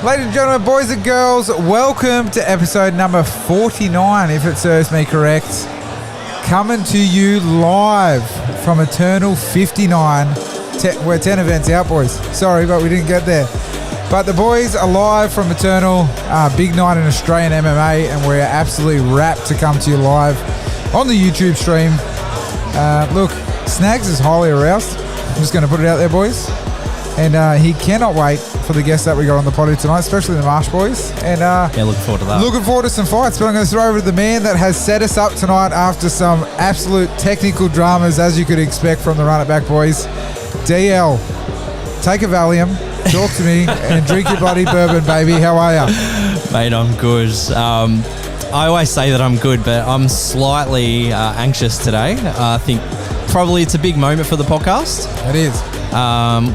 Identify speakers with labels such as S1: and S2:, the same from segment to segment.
S1: Ladies and gentlemen, boys and girls, welcome to episode number 49, if it serves me correct. Coming to you live from Eternal 59. We're 10 events out, boys. Sorry, but we didn't get there. But the boys are live from Eternal, big night in Australian MMA, and we're absolutely rapt to come to you live on the YouTube stream. Look, Snags is highly aroused. I'm just going to put it out there, boys. And he cannot wait for the guests that we got on the potty tonight, especially the Marsh boys. And
S2: looking forward to that.
S1: Looking forward to some fights. But I'm going to throw over to the man that has set us up tonight after some absolute technical dramas, as you could expect from the Run It Back boys. DL, take a Valium, talk to me, and drink your bloody bourbon, baby. How are you?
S2: Mate, I'm good. I always say that I'm good, but I'm slightly anxious today. I think probably it's a big moment for the podcast.
S1: It is.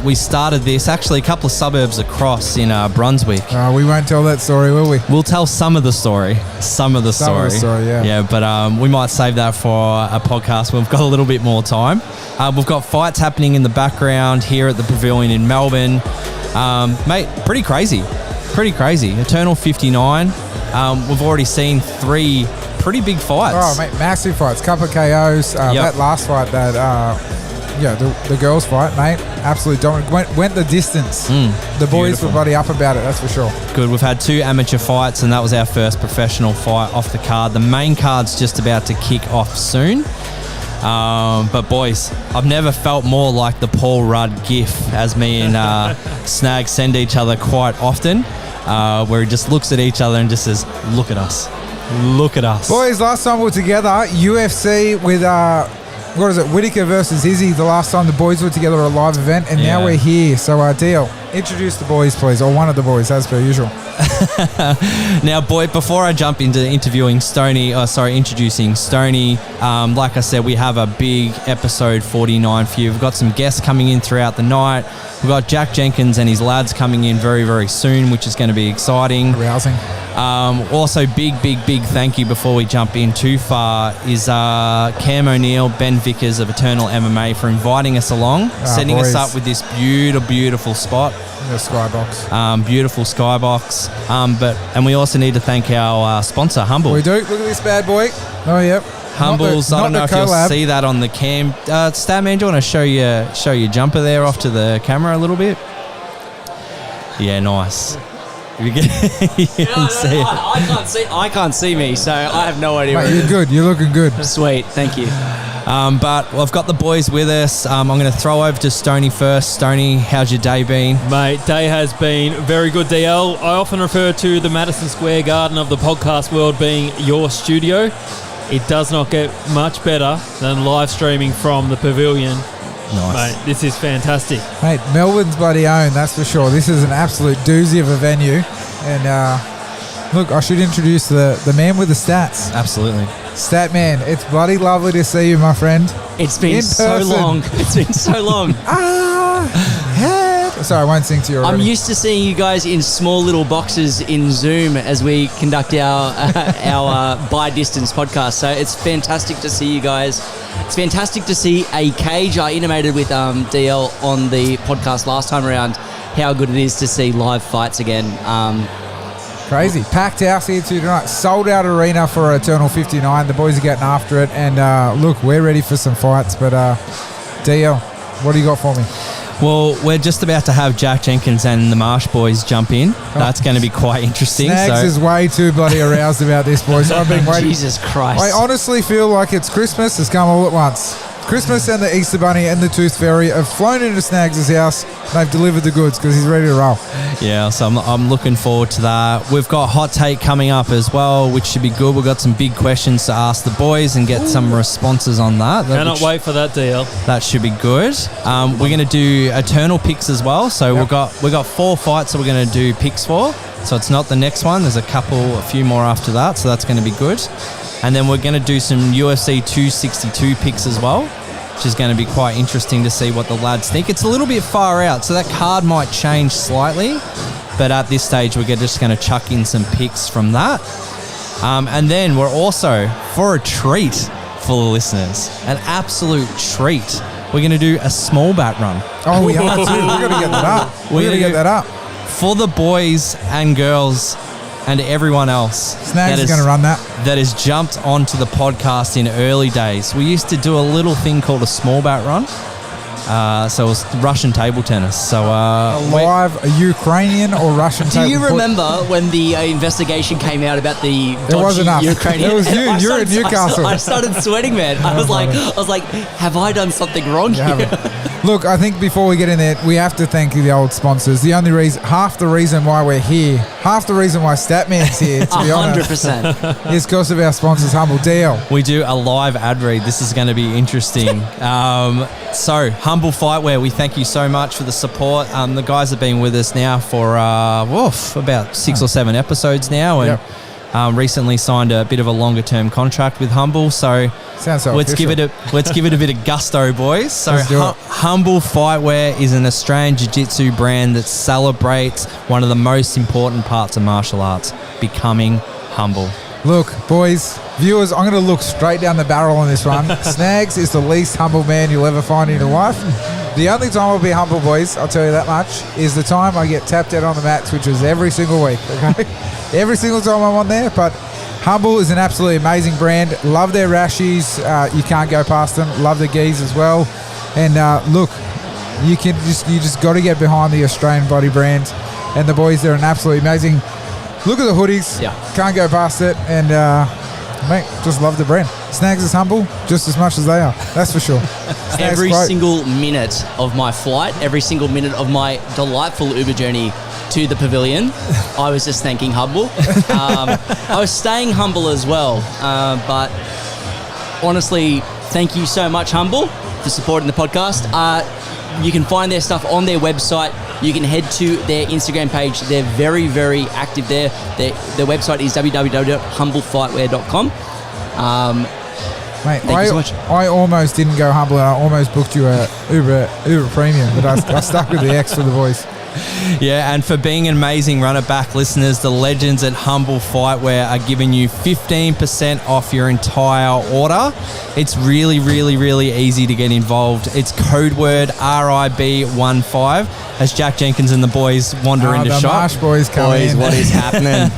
S2: We started this actually a couple of suburbs across in Brunswick.
S1: We won't tell that story, will we?
S2: We'll tell some of the story. Some of the story,
S1: yeah.
S2: Yeah, but we might save that for a podcast when we've got a little bit more time. We've got fights happening in the background here at the Pavilion in Melbourne. Mate, pretty crazy. Eternal 59. We've already seen 3 pretty big fights.
S1: Oh, mate, massive fights. Couple of KOs. That last fight, the girls' fight, mate, absolutely dominant. Went the distance. The boys were bloody up about it, that's for sure.
S2: Good. We've had 2 amateur fights, and that was our first professional fight off the card. The main card's just about to kick off soon. But boys, I've never felt more like the Paul Rudd gif, as me and Snag send each other quite often, where he just looks at each other and just says, look at us. Look at us.
S1: Boys, last time we were together, UFC with, Whittaker versus Izzy, the last time the boys were together at a live event, and now we're here. So, DL, introduce the boys, please, or one of the boys, as per usual.
S2: Now, boy, before I jump into introducing Stoney, like I said, we have a big episode 49 for you. We've got some guests coming in throughout the night. We've got Jack Jenkins and his lads coming in very, very soon, which is going to be exciting.
S1: Rousing.
S2: Also, big thank you before we jump in too far is Cam O'Neill, Ben Vickers of Eternal MMA for inviting us along, setting us up with this beautiful spot.
S1: The skybox.
S2: Beautiful skybox. And we also need to thank our sponsor, Humble.
S1: We do. Look at this bad boy. Oh, yep.
S2: Humble's. I don't know if you'll see that on the cam. Statman, do you want to show your jumper there off to the camera a little bit? Yeah, nice. You can see it.
S3: I can't see me, so I have no idea.
S1: Mate, you're good. You're looking good.
S3: Sweet, thank you.
S2: But I've got the boys with us. I'm going to throw over to Stoney first. Stoney, how's your day been?
S4: Mate, day has been very good, DL. I often refer to the Madison Square Garden of the podcast world being your studio. It does not get much better than live streaming from the Pavilion.
S2: Nice.
S4: Mate, this is fantastic.
S1: Mate, Melbourne's bloody own, that's for sure. This is an absolute doozy of a venue. And look, I should introduce the man with the stats.
S2: Absolutely.
S1: Stat man, it's bloody lovely to see you, my friend.
S3: It's been so long. It's been so long.
S1: Sorry, I won't sing to you already.
S3: I'm used to seeing you guys in small little boxes in Zoom as we conduct our by distance podcast. So it's fantastic to see you guys. It's fantastic to see a cage. I intimated with DL on the podcast last time around how good it is to see live fights again.
S1: Crazy. Packed house here too tonight. Sold out arena for Eternal 59. The boys are getting after it. And look, we're ready for some fights. But DL, what do you got for me?
S2: Well, we're just about to have Jack Jenkins and the Marsh boys jump in. That's going to be quite interesting.
S1: Snags is way too bloody aroused about this, boys. I've been waiting.
S3: Jesus Christ.
S1: I honestly feel like it's Christmas has come all at once. Christmas and the Easter Bunny and the Tooth Fairy have flown into Snags' house. They've delivered the goods because he's ready to roll.
S2: Yeah, so I'm looking forward to that. We've got Hot Take coming up as well, which should be good. We've got some big questions to ask the boys and get some responses on that.
S4: Cannot wait for that, DL.
S2: That should be good. We're going to do Eternal picks as well. So we've got 4 fights that we're going to do picks for. So it's not the next one. There's a few more after that. So that's going to be good. And then we're going to do some UFC 262 picks as well, which is going to be quite interesting to see what the lads think. It's a little bit far out, so that card might change slightly. But at this stage, we're just going to chuck in some picks from that. And then we're also, for a treat for the listeners, an absolute treat, we're going to do a small bat run.
S1: Oh, we are too. We've got to get that up. We're going to get that up.
S2: for the boys and girls and everyone else
S1: Snags is going to run that.
S2: that has jumped onto the podcast in early days. We used to do a little thing called a small bat run. So it was Russian table tennis. So
S1: Live Ukrainian or Russian
S3: Do
S1: table
S3: you
S1: foot-
S3: remember when the investigation came out about the
S1: There was
S3: dodgy
S1: enough.
S3: Ukrainian?
S1: It was you.
S3: I
S1: You're in
S3: started-
S1: Newcastle.
S3: I started sweating, man. I was like, have I done something wrong
S1: You
S3: here?
S1: haven't. Look, I think before we get in there, we have to thank the old sponsors. The only reason, half the reason why we're here, half the reason why Statman's here, to be honest,
S3: 100%.
S1: is because of our sponsors, Humble DL.
S2: we do a live ad read. This is going to be interesting. So, Humble Fightwear, we thank you so much for the support. The guys have been with us now for about 6 or 7 episodes now, and recently signed a bit of a longer term contract with Humble. So
S1: Sounds so
S2: let's
S1: official.
S2: give it a bit of gusto, boys. So
S1: Let's do it.
S2: Humble Fightwear is an Australian jiu-jitsu brand that celebrates one of the most important parts of martial arts, becoming humble.
S1: Look, boys, viewers, I'm going to look straight down the barrel on this one. Snags is the least humble man you'll ever find in your life. The only time I'll be humble, boys, I'll tell you that much, is the time I get tapped out on the mats, which is every single week, okay? Every single time I'm on there, but Humble is an absolutely amazing brand. Love their rashies. You can't go past them. Love the gis as well. And look, you just got to get behind the Australian body brand. And the boys, they're an absolutely amazing. Look at the hoodies.
S3: Yeah.
S1: Can't go past it. And mate, just love the brand. Snags is humble just as much as they are. That's for sure. Snags
S3: Every
S1: quote.
S3: single minute of my flight, every single minute of my delightful Uber journey to the Pavilion, I was just thanking Humble. I was staying humble as well, but honestly, thank you so much, Humble, for supporting the podcast. You can find their stuff on their website. You can head to their Instagram page. They're very, very active there. Their website is www.humblefightwear.com.
S1: Mate,
S3: Thank you so much.
S1: I almost didn't go humble and I almost booked you a Uber Premium, but I stuck with the X for the voice.
S2: Yeah, and for being an amazing runner back listeners, the legends at Humble Fightwear are giving you 15% off your entire order. It's really, really, really easy to get involved. It's code word RIB15 as Jack Jenkins and the boys wander into
S1: the
S2: shop.
S1: Marsh boys come
S3: Boys,
S1: in.
S3: what is happening?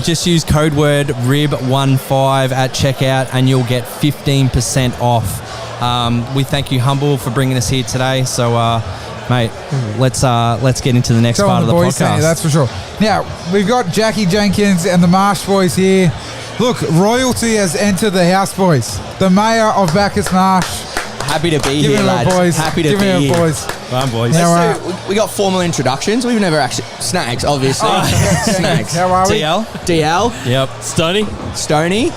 S2: Just use code word RIB15 at checkout and you'll get 15% off. We thank you, Humble, for bringing us here today. So, mate, let's get into the next
S1: Tell
S2: part of
S1: them
S2: the
S1: boys sent
S2: podcast.
S1: you, that's for sure. Now, we've got Jackie Jenkins and the Marsh boys here. Look, royalty has entered the house, boys. The mayor of Bacchus Marsh.
S3: Happy to be
S1: Give
S3: here,
S1: it up,
S3: lads.
S1: boys.
S3: Happy to
S1: Give
S3: be
S1: it up,
S3: here.
S1: boys.
S2: Come on, boys.
S1: Now,
S5: So we got formal introductions. We've never actually Snags, obviously. Snags.
S1: how are we?
S2: TL?
S5: DL,
S2: Yep.
S4: Stoney?
S5: Stoney,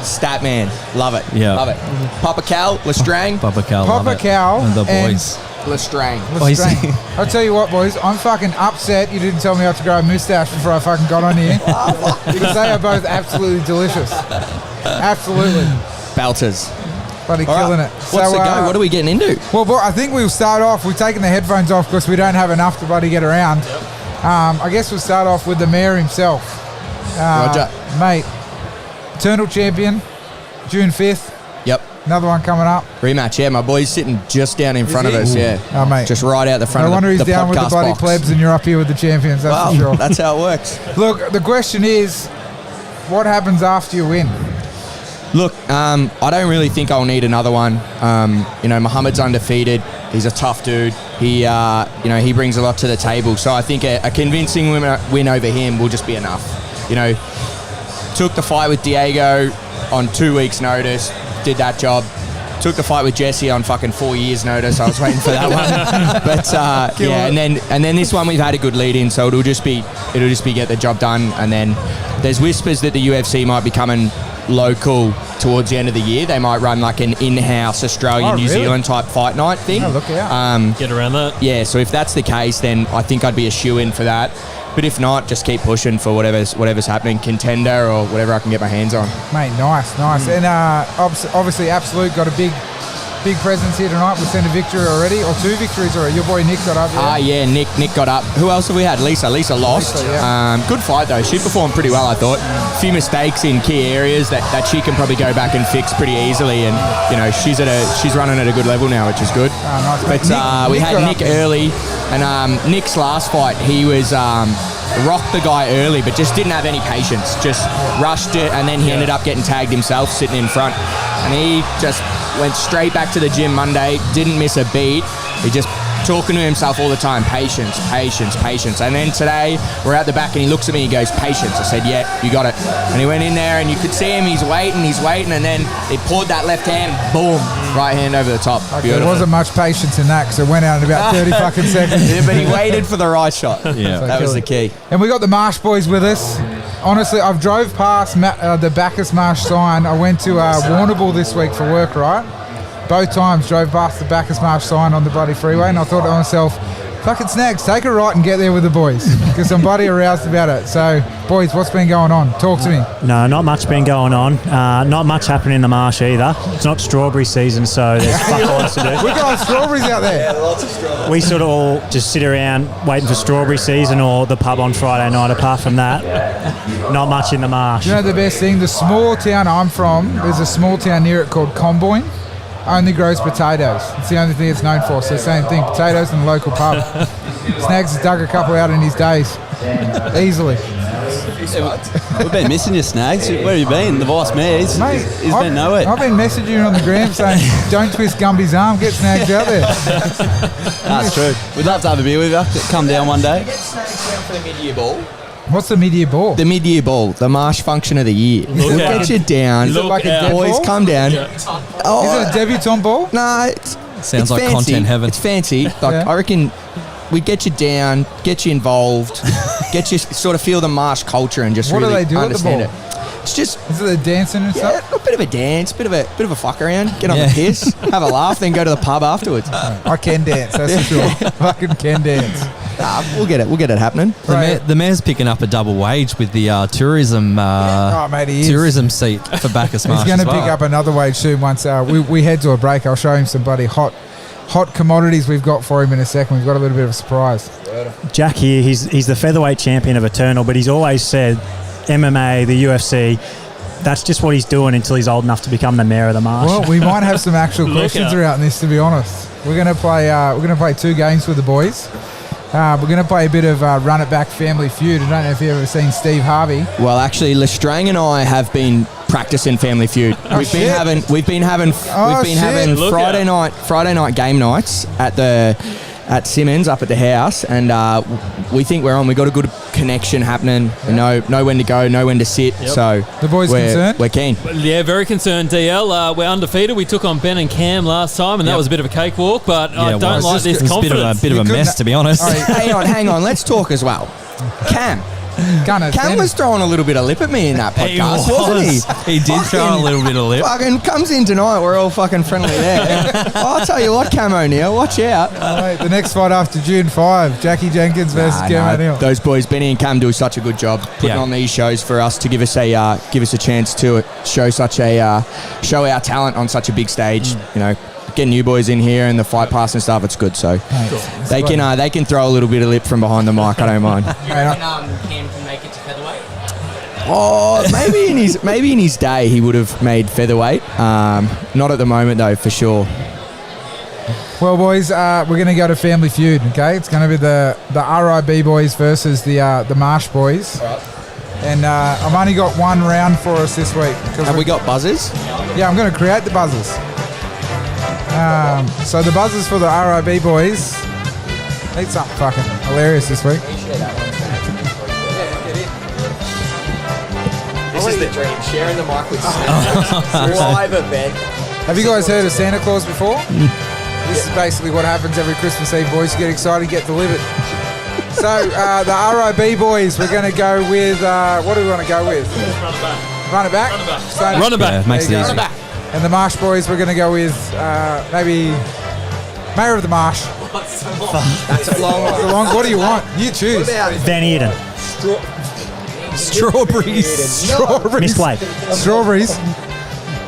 S5: Statman. Love it.
S2: Yeah.
S5: Love it. Papa Cal, Lestrang,
S2: Papa Cal.
S1: Papa
S2: love it.
S1: Cal
S2: And the
S1: and-
S2: boys.
S5: Lestrang.
S2: Boys.
S1: I'll tell you what, boys. I'm fucking upset you didn't tell me how to grow a moustache before I fucking got on here. Because they are both absolutely delicious. Absolutely.
S5: Belters.
S1: Bloody
S5: All
S1: killing
S5: right.
S1: it.
S5: What's the go? What are we getting into?
S1: Well, boy, I think we'll start off. We've taken the headphones off because we don't have enough to bloody get around. I guess we'll start off with the mayor himself.
S5: Roger.
S1: Mate, Eternal Champion, June 5th.
S5: Yep.
S1: Another one coming up.
S5: Rematch. Yeah, my boy's sitting just down in front
S1: he?
S5: of us. Yeah.
S1: Oh, mate.
S5: Just right out the front
S1: No
S5: of
S1: wonder
S5: the
S1: he's down with the
S5: podcast
S1: bloody
S5: box.
S1: plebs and you're up here with the champions, that's
S5: Well,
S1: for sure.
S5: that's how it works.
S1: Look, the question is, what happens after you win?
S5: Look, I don't really think I'll need another one. Muhammad's undefeated. He's a tough dude. He brings a lot to the table. So I think a convincing win over him will just be enough. Took the fight with Diego on 2 weeks' notice. Did that job. Took the fight with Jesse on fucking 4 years' notice. I was waiting for that one. But yeah, and then this one we've had a good lead in, so it'll just be get the job done. And then there's whispers that the UFC might be coming local towards the end of the year. They might run like an in-house Australian, New
S1: really?
S5: Zealand type fight night thing.
S1: Oh, look out.
S4: Get around that.
S5: Yeah, so if that's the case, then I think I'd be a shoe-in for that. But if not, just keep pushing for whatever's happening, contender or whatever I can get my hands on.
S1: Mate, nice. And obviously, Absolute got a big presence here tonight. We've seen a victory already, or 2 victories already. Your boy Nick got up here.
S5: Yeah, Nick got up. Who else have we had? Lisa lost.
S1: Lisa, yeah.
S5: Good fight though. She performed pretty well, I thought. A few mistakes in key areas that she can probably go back and fix pretty easily. And she's running at a good level now, which is good.
S1: Nice.
S5: But we
S1: Nick
S5: had
S1: got
S5: Nick
S1: up there.
S5: early. And Nick's last fight, he was rocked the guy early, but just didn't have any patience. Just rushed it, and then he ended up getting tagged himself, sitting in front. And he just went straight back to the gym Monday, didn't miss a beat. He just talking to himself all the time, patience, patience, patience. And then today, we're at the back, and he looks at me, he goes, patience. I said, yeah, you got it. And he went in there, and you could see him, he's waiting, and then he poured that left hand, boom, right hand over the top.
S1: Okay, there wasn't much patience in that because it went out in about 30 fucking seconds.
S5: Yeah, but he waited for the right shot.
S2: Yeah.
S1: So
S5: that was the key.
S1: And we got the Marsh boys with us. Honestly, I've drove past the Bacchus Marsh sign. I went to Warrnambool this week for work, right? Both times drove past the Bacchus Marsh sign on the bloody freeway, and I thought to myself, fucking Snags, take a right and get there with the boys, because I'm bloody aroused about it. So, boys, what's been going on? Talk to me.
S6: No, not much been going on. Not much happening in the marsh either. It's not strawberry season, so there's fuck all else to do.
S1: We got strawberries out there.
S7: Yeah, lots of strawberries.
S6: We sort of all just sit around waiting for strawberry season or the pub on Friday night. Apart from that, not much in the marsh.
S1: You know the best thing? The small town I'm from, there's a small town near it called Comboyne. Only grows potatoes. It's the only thing it's known for. So same thing, potatoes in the local pub. Snags has dug a couple out in his days. Easily.
S7: We've been missing you, Snags. Where have you been? The vice mayor, he's been nowhere.
S1: I've been messaging you on the gram saying, don't twist Gumby's arm, get Snags out there.
S7: That's true. We'd love to have a beer with you. Come down one day.
S5: Get Snags down for the mid-year ball.
S1: What's the mid-year ball?
S5: The mid-year ball, the Marsh function of the year. We'll get you down.
S1: Is it like a dead
S5: Boys,
S1: ball?
S5: come down.
S1: Is it a debutante ball?
S5: No,
S2: Sounds like
S5: fancy.
S2: content heaven.
S5: It's fancy. Like
S1: Yeah.
S5: I reckon we get you down, get you involved, get you sort of feel the Marsh culture and just
S1: What do
S5: really
S1: they do at the
S5: understand
S1: ball?
S5: it. It's just
S1: Is it the dancing and stuff?
S5: a bit of a dance, bit of a fuck around, get on
S2: Yeah.
S5: the piss, have a laugh, then go to the pub afterwards.
S1: I can dance, that's for sure. Fucking can dance.
S5: We'll get it happening.
S1: Right.
S2: The mayor's picking up a double wage with the tourism
S1: Mate, he is.
S2: tourism seat for Bacchus Marsh.
S1: He's going to
S2: as well.
S1: pick up another wage soon once we head to a break. I'll show him some bloody hot commodities we've got for him in a second. We've got a little bit of a surprise.
S6: Jack here, he's the featherweight champion of Eternal, but he's always said MMA, the UFC, that's just what he's doing until he's old enough to become the mayor of the marsh.
S1: Well, we might have some actual
S4: Look
S1: questions
S4: out.
S1: around this, to be honest. We're going to play 2 games with the boys. We're going to play a bit of Run It Back Family Feud. I don't know if you've ever seen Steve Harvey.
S5: Well, actually, Lestrang and I have been practicing Family Feud. We've been having
S1: shit.
S4: Look
S5: Friday night game nights at Simmons up at the house, and we think we're on. We got a good connection happening. We know when to go, know when to sit.
S4: Yep.
S5: So
S1: The boys concerned?
S5: We're keen.
S4: Yeah, very concerned, DL. We're undefeated. We took on Ben and Cam last time, and that
S2: Yep.
S4: was a bit of a cakewalk, but I
S2: Yeah,
S4: don't
S2: well,
S4: like this
S2: it's a
S4: confidence.
S2: bit of a
S1: You
S2: mess,
S1: couldn't-
S2: to be honest.
S1: All right.
S5: Hang on. Let's talk as well. Cam was throwing a little bit of lip at me in that podcast, wasn't he?
S2: He did throw a little bit of lip.
S5: Fucking comes in tonight. We're all fucking friendly there. I'll tell you what, Cam O'Neill, watch out.
S1: The next fight after June 5, Jackie Jenkins versus Cam O'Neill.
S5: Those boys, Benny and Cam, do such a good job putting
S2: Yeah.
S5: on these shows for us to give us a chance to show our talent on such a big stage. You know, getting you boys in here and the fight pass and stuff, it's good. So they can throw a little bit of lip from behind the mic. I don't mind.
S3: Cam can make it to featherweight.
S5: Oh, maybe in his day he would have made featherweight. Not at the moment though, for sure.
S1: Well, boys, we're going to go to Family Feud, okay? It's going to be the RIB boys versus the Marsh boys. And I've only got one round for us this week.
S5: Have we got buzzers?
S1: Yeah, I'm going to create the buzzers. So the buzzers for the RIB boys. Need something fucking hilarious this week.
S5: This is the dream. Sharing the mic with live event.
S1: Have you guys heard of Santa Claus before? This is basically what happens every Christmas Eve, boys. You get excited, get delivered. So the RIB boys, we're going to go with, what do we want to go with? Run it back. So-
S4: Run it back.
S2: Yeah, makes it
S1: There you
S2: easy.
S1: go. And the Marsh boys, we're going to go with maybe Mayor of the Marsh.
S5: That's a long.
S1: What do you want? You choose.
S6: Van Heerden,
S2: Strawberries.
S6: misplayed.
S1: Strawberries.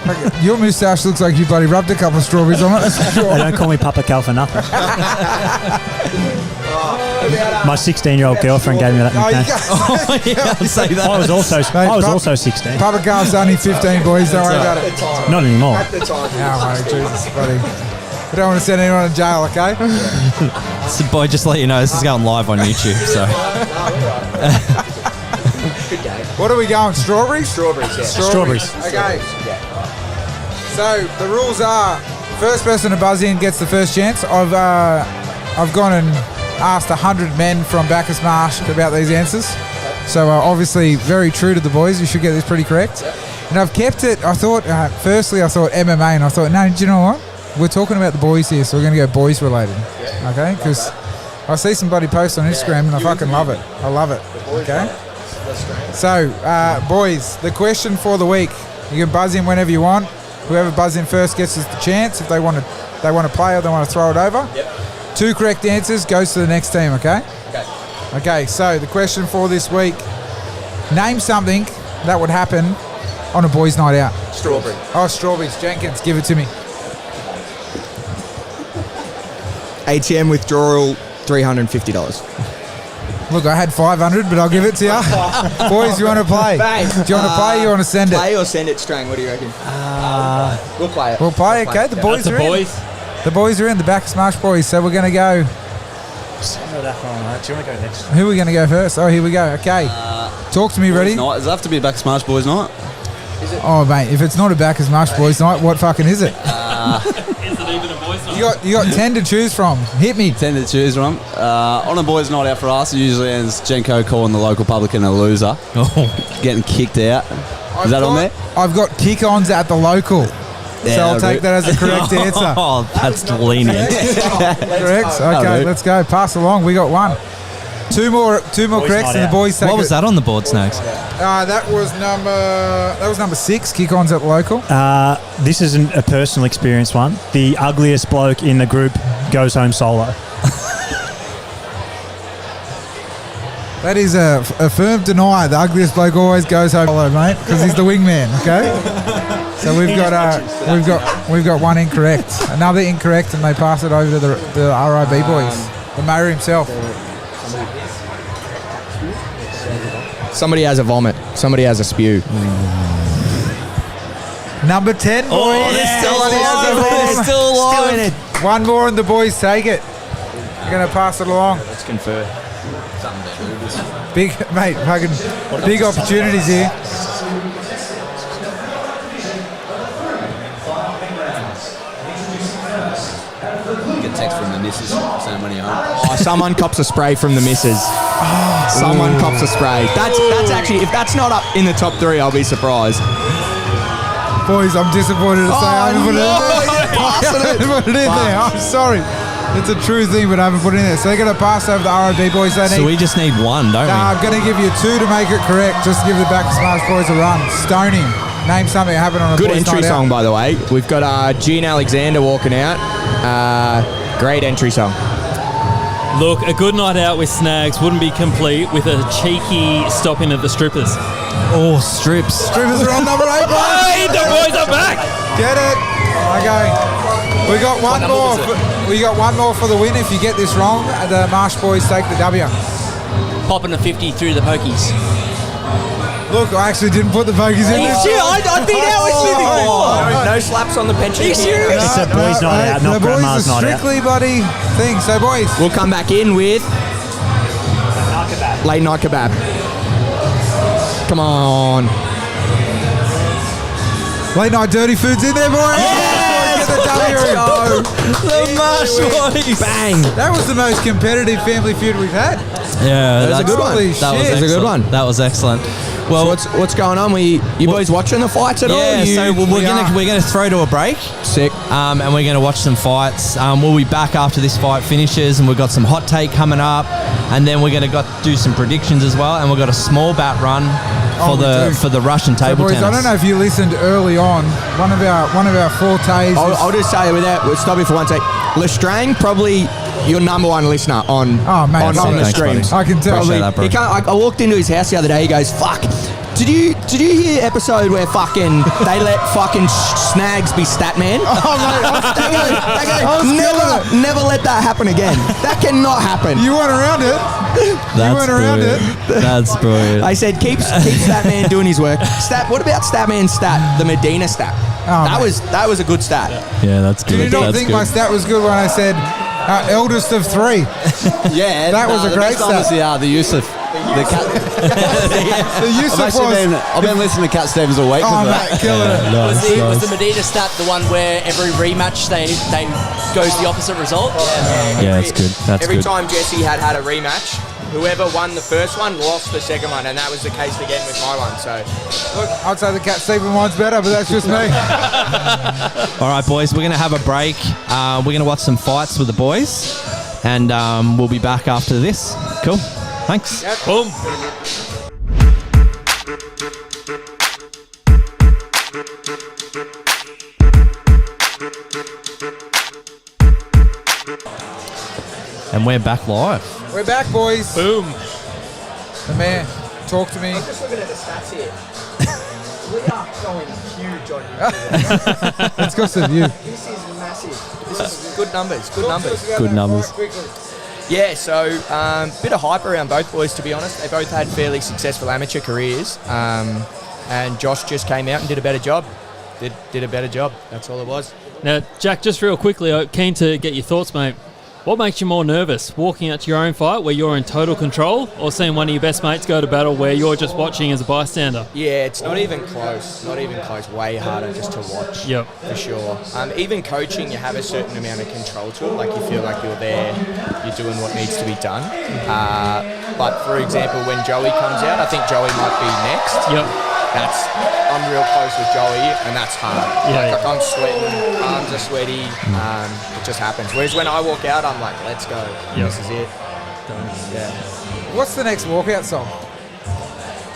S1: Okay, your moustache looks like you bloody rubbed a couple of strawberries on it. That's for
S6: They
S1: sure.
S6: don't call me Papa Cal for nothing. My 16-year-old girlfriend gave me that
S1: Oh, you
S6: nickname.
S1: can't
S2: Say that.
S6: I was also 16.
S1: Papa Carl's only 15, boys. Don't worry about it.
S6: Not anymore.
S1: Oh, mate, Jesus, buddy. We don't want to send anyone to jail, okay?
S2: So, boy, just to let you know, this is going live on YouTube. So
S1: What are we going? Strawberries?
S5: Strawberries, yeah.
S6: Strawberries.
S1: Okay. So the rules are: first person to buzz in gets the first chance. I've gone and asked 100 men from Bacchus Marsh about these answers. So obviously very true to the boys. You should get this pretty correct. And I've kept it. I thought firstly I thought MMA, and I thought no. Do you know what? We're talking about the boys here, so we're going to go boys related. Okay? Because I see somebody post on Instagram and I fucking love it. I love it. Okay. So boys, the question for the week. You can buzz in whenever you want. Whoever buzzes in first gets the chance if they want to play or they want to throw it over.
S5: Yep.
S1: 2 correct answers goes to the next team, okay? Okay, so the question for this week. Name something that would happen on a boys' night out.
S5: Strawberry.
S1: Oh, strawberries. Jenkins, give it to me.
S5: ATM withdrawal, $350.
S1: Look, I had 500, but I'll give it to you. Boys, you want to play? Do you want to play or you want to send it?
S5: Play or send it, Strang? What do you reckon? We'll play it.
S1: We'll play, okay? The boys
S4: That's
S1: are
S4: the
S1: in.
S4: boys.
S1: The boys are in, the Bacchus Marsh boys, so we're going to go.
S6: Do you want to go next?
S1: Who are we going to go first? Oh, here we go. Okay. Talk to me, ready?
S7: Night. Does it have to be a Bacchus Marsh boys night?
S1: Oh, mate, if it's not a Bacchus Marsh boys night, what fucking is it?
S4: Is it even a boys' night?
S1: You got 10 to choose from. Hit me.
S7: 10 to choose from. On a boys' night out for us, it usually ends Jenko calling the local publican a loser, getting kicked out. Is that on there?
S1: I've got kick-ons at the local.
S7: Yeah,
S1: So I'll take that as a correct answer.
S2: Oh, that's lenient.
S1: Correct? Okay, let's go. Pass along. We got one. Two more corrects
S6: not
S1: and the
S6: out.
S1: boys take
S2: What was
S1: it.
S2: that on the board, Snags?
S1: That was number 6, kick-ons at the local.
S6: This isn't a personal experience one. The ugliest bloke in the group goes home solo.
S1: That is a firm deny. The ugliest bloke always goes home solo, mate, because he's the wingman, okay? So we've got one incorrect. Another incorrect, and they pass it over to the RIB boys. The mayor himself.
S5: Somebody has a vomit. Somebody has a spew.
S1: Number 10, boys.
S2: They're still alive.
S1: One more and the boys take it. You're going to pass it along.
S5: Let's confer.
S1: Big, mate, fucking big opportunities here.
S7: Get a text from the missus saying when you're home.
S5: Oh, someone cops a spray from the missus. Someone cops a spray. That's actually, if that's not up in the top 3, I'll be surprised.
S1: Boys, I'm disappointed to say I haven't put it in there. I haven't put it in there. I'm sorry. It's a true thing, but I haven't put it in there. So they're going to pass over the RIB boys.
S2: So we just need one, don't we?
S1: I'm going to give you 2 to make it correct. Just give the Bacchus Marsh boys a run. Stoning. Name something that happened on a
S5: Good
S1: boys'
S5: entry
S1: night
S5: song,
S1: out.
S5: by the way. We've got Gene Alexander walking out. Great entry song.
S4: Look, a good night out with Snags wouldn't be complete with a cheeky stop in at the strippers.
S2: Oh, strips.
S1: Strippers are on number 8, boys.
S4: Hey, the boys are back!
S1: Get it. Okay. We got one more. We got one more for the win. If you get this wrong, the Marsh boys take the W.
S3: Popping a 50 through the pokies.
S1: Look, I actually didn't put the pokies in there.
S3: I think that was
S5: No slaps on the pension.
S3: Are you serious?
S6: It's a boys' night out, not
S1: the boys
S6: grandma's
S1: are
S6: night out.
S1: strictly buddy thing. So, boys,
S5: We'll come back in with late night kebab. Come on.
S1: late night dirty foods in there, boys. Get the W.
S2: The Marsh boys.
S5: Bang.
S1: That was the most competitive family feud we've had.
S2: Yeah,
S5: That was a good one.
S1: Holy
S2: That was
S1: shit.
S5: That's a good
S2: excellent.
S5: one.
S2: That was excellent.
S5: Well,
S2: Well,
S5: what's going on? You boys watching the fights at all?
S2: yeah, so we're gonna throw to a break,
S5: Sick.
S2: and we're gonna watch some fights. We'll be back after this fight finishes, and we've got some hot take coming up, and then we're gonna do some predictions as well, and we've got a small bat run for the Russian
S1: So,
S2: table
S1: boys,
S2: tennis.
S1: I don't know if you listened early on. One of our fortes.
S5: I'll just say we'll stop you for one take. Lestrang, probably your number one listener on
S1: Oh, mate,
S5: on
S1: thanks,
S5: the
S2: buddy.
S5: streams.
S1: I can tell.
S2: Appreciate that, bro.
S5: I walked into his house the other day. He goes, "Fuck, Did you hear episode where fucking they let fucking Snags be Statman?
S1: Oh, mate,
S5: Never let that happen again. That cannot happen.
S1: you went around it. You went around it.
S2: That's brilliant.
S5: I said keep Statman doing his work. What about Statman stat? The Medina stat.
S1: Oh,
S5: that was a good stat.
S2: Yeah, that's good.
S1: Did you not
S2: That's
S1: think
S2: good.
S1: my stat was good when I said eldest of 3?
S7: Yeah,
S1: That was a great
S7: stat.
S1: stat.
S7: The Yusuf. The cat.
S1: The Yusuf
S7: I've been listening to Cat Stevens all week.
S1: Oh,
S7: for that.
S1: mate, killing it.
S3: Was the Medina stat the one where every rematch they goes the opposite result?
S2: Yeah, that's good. That's
S5: Every
S2: good.
S5: time Jesse had a rematch, whoever won the first one lost the second one, and that was the case again with my one. So,
S1: Look, I'd say the Cat Stephen one's better, but that's just me.
S2: All right, boys, we're going to have a break. We're going to watch some fights with the boys, and we'll be back after this. Cool. Thanks.
S4: Boom.
S2: And we're back live.
S1: We're back, boys.
S4: Boom.
S1: The man, talk to me.
S5: just looking at the stats here. We are going huge on YouTube.
S1: Let's go to the view.
S5: This is massive. This is good numbers. Good numbers.
S2: Good numbers.
S5: Yeah, so bit of hype around both boys, to be honest. They both had fairly successful amateur careers, and Josh just came out and did a better job. Did a better job. That's all it was.
S4: Now, Jack, just real quickly, I'm keen to get your thoughts, mate. What makes you more nervous, walking out to your own fight where you're in total control, or seeing one of your best mates go to battle where you're just watching as a bystander?
S5: Yeah, it's not even close. Not even close. Way harder just to watch.
S4: Yep.
S5: For sure. Even coaching, you have a certain amount of control to it. Like you feel like you're there, you're doing what needs to be done. But for example, when Joey comes out, I think Joey might be next.
S4: Yep.
S5: I'm real close with Joey, and that's hard.
S4: Yeah,
S5: Like I'm sweating, arms are sweaty. It just happens. Whereas when I walk out, I'm like, let's go.
S4: Yep.
S5: This is it. Yeah.
S1: What's the next walkout song?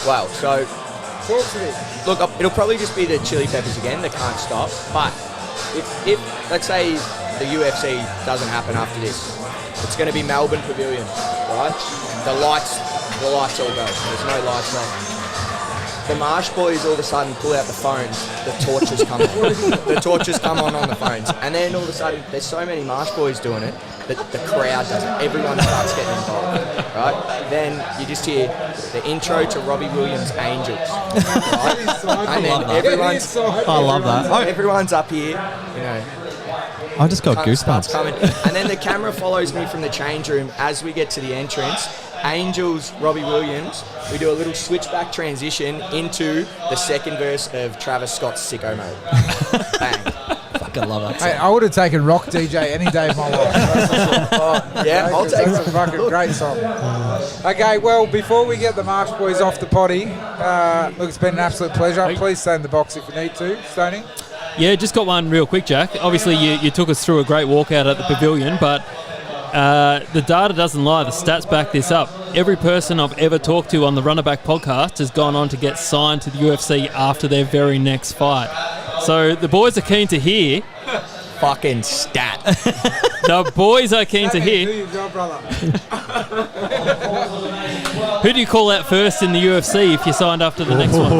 S5: Well, so
S1: Talk to me.
S5: look, it'll probably just be the Chili Peppers again. They can't stop. But if let's say the UFC doesn't happen after this, it's going to be Melbourne Pavilion, right? The lights all go. There's no lights on. The Marsh boys all of a sudden pull out the phones, the torches come on. The torches come on the phones. And then all of a sudden, there's so many Marsh boys doing it that the crowd does it. Everyone starts getting involved, right? Then you just hear the intro to Robbie Williams' Angels, right? And then everyone's...
S2: I love that.
S5: Everyone's up here, you know...
S2: I just got
S5: Starts
S2: goosebumps.
S5: coming. And then the camera follows me from the change room as we get to the entrance. Angels, Robbie Williams, we do a little switchback transition into the second verse of Travis Scott's Sicko Mode. Bang.
S2: Fucking love that.
S1: Hey, I would have taken Rock DJ any day of my life. That's for sure.
S5: Yeah, I'll take
S1: That's a fucking great song. Okay, well, before we get the Marsh boys off the potty, look, it's been an absolute pleasure. Please stay in the box if you need to. Stoney?
S4: Yeah, just got one real quick, Jack. Obviously, you took us through a great walkout at the Pavilion, but the data doesn't lie. The stats back this up. Every person I've ever talked to on the Runnerback podcast has gone on to get signed to the UFC after their very next fight. So the boys are keen to hear.
S5: Fucking stat.
S4: The boys are keen to
S1: Do
S4: hear.
S1: your job, brother.
S4: Who do you call out first in the UFC if you signed after the next one?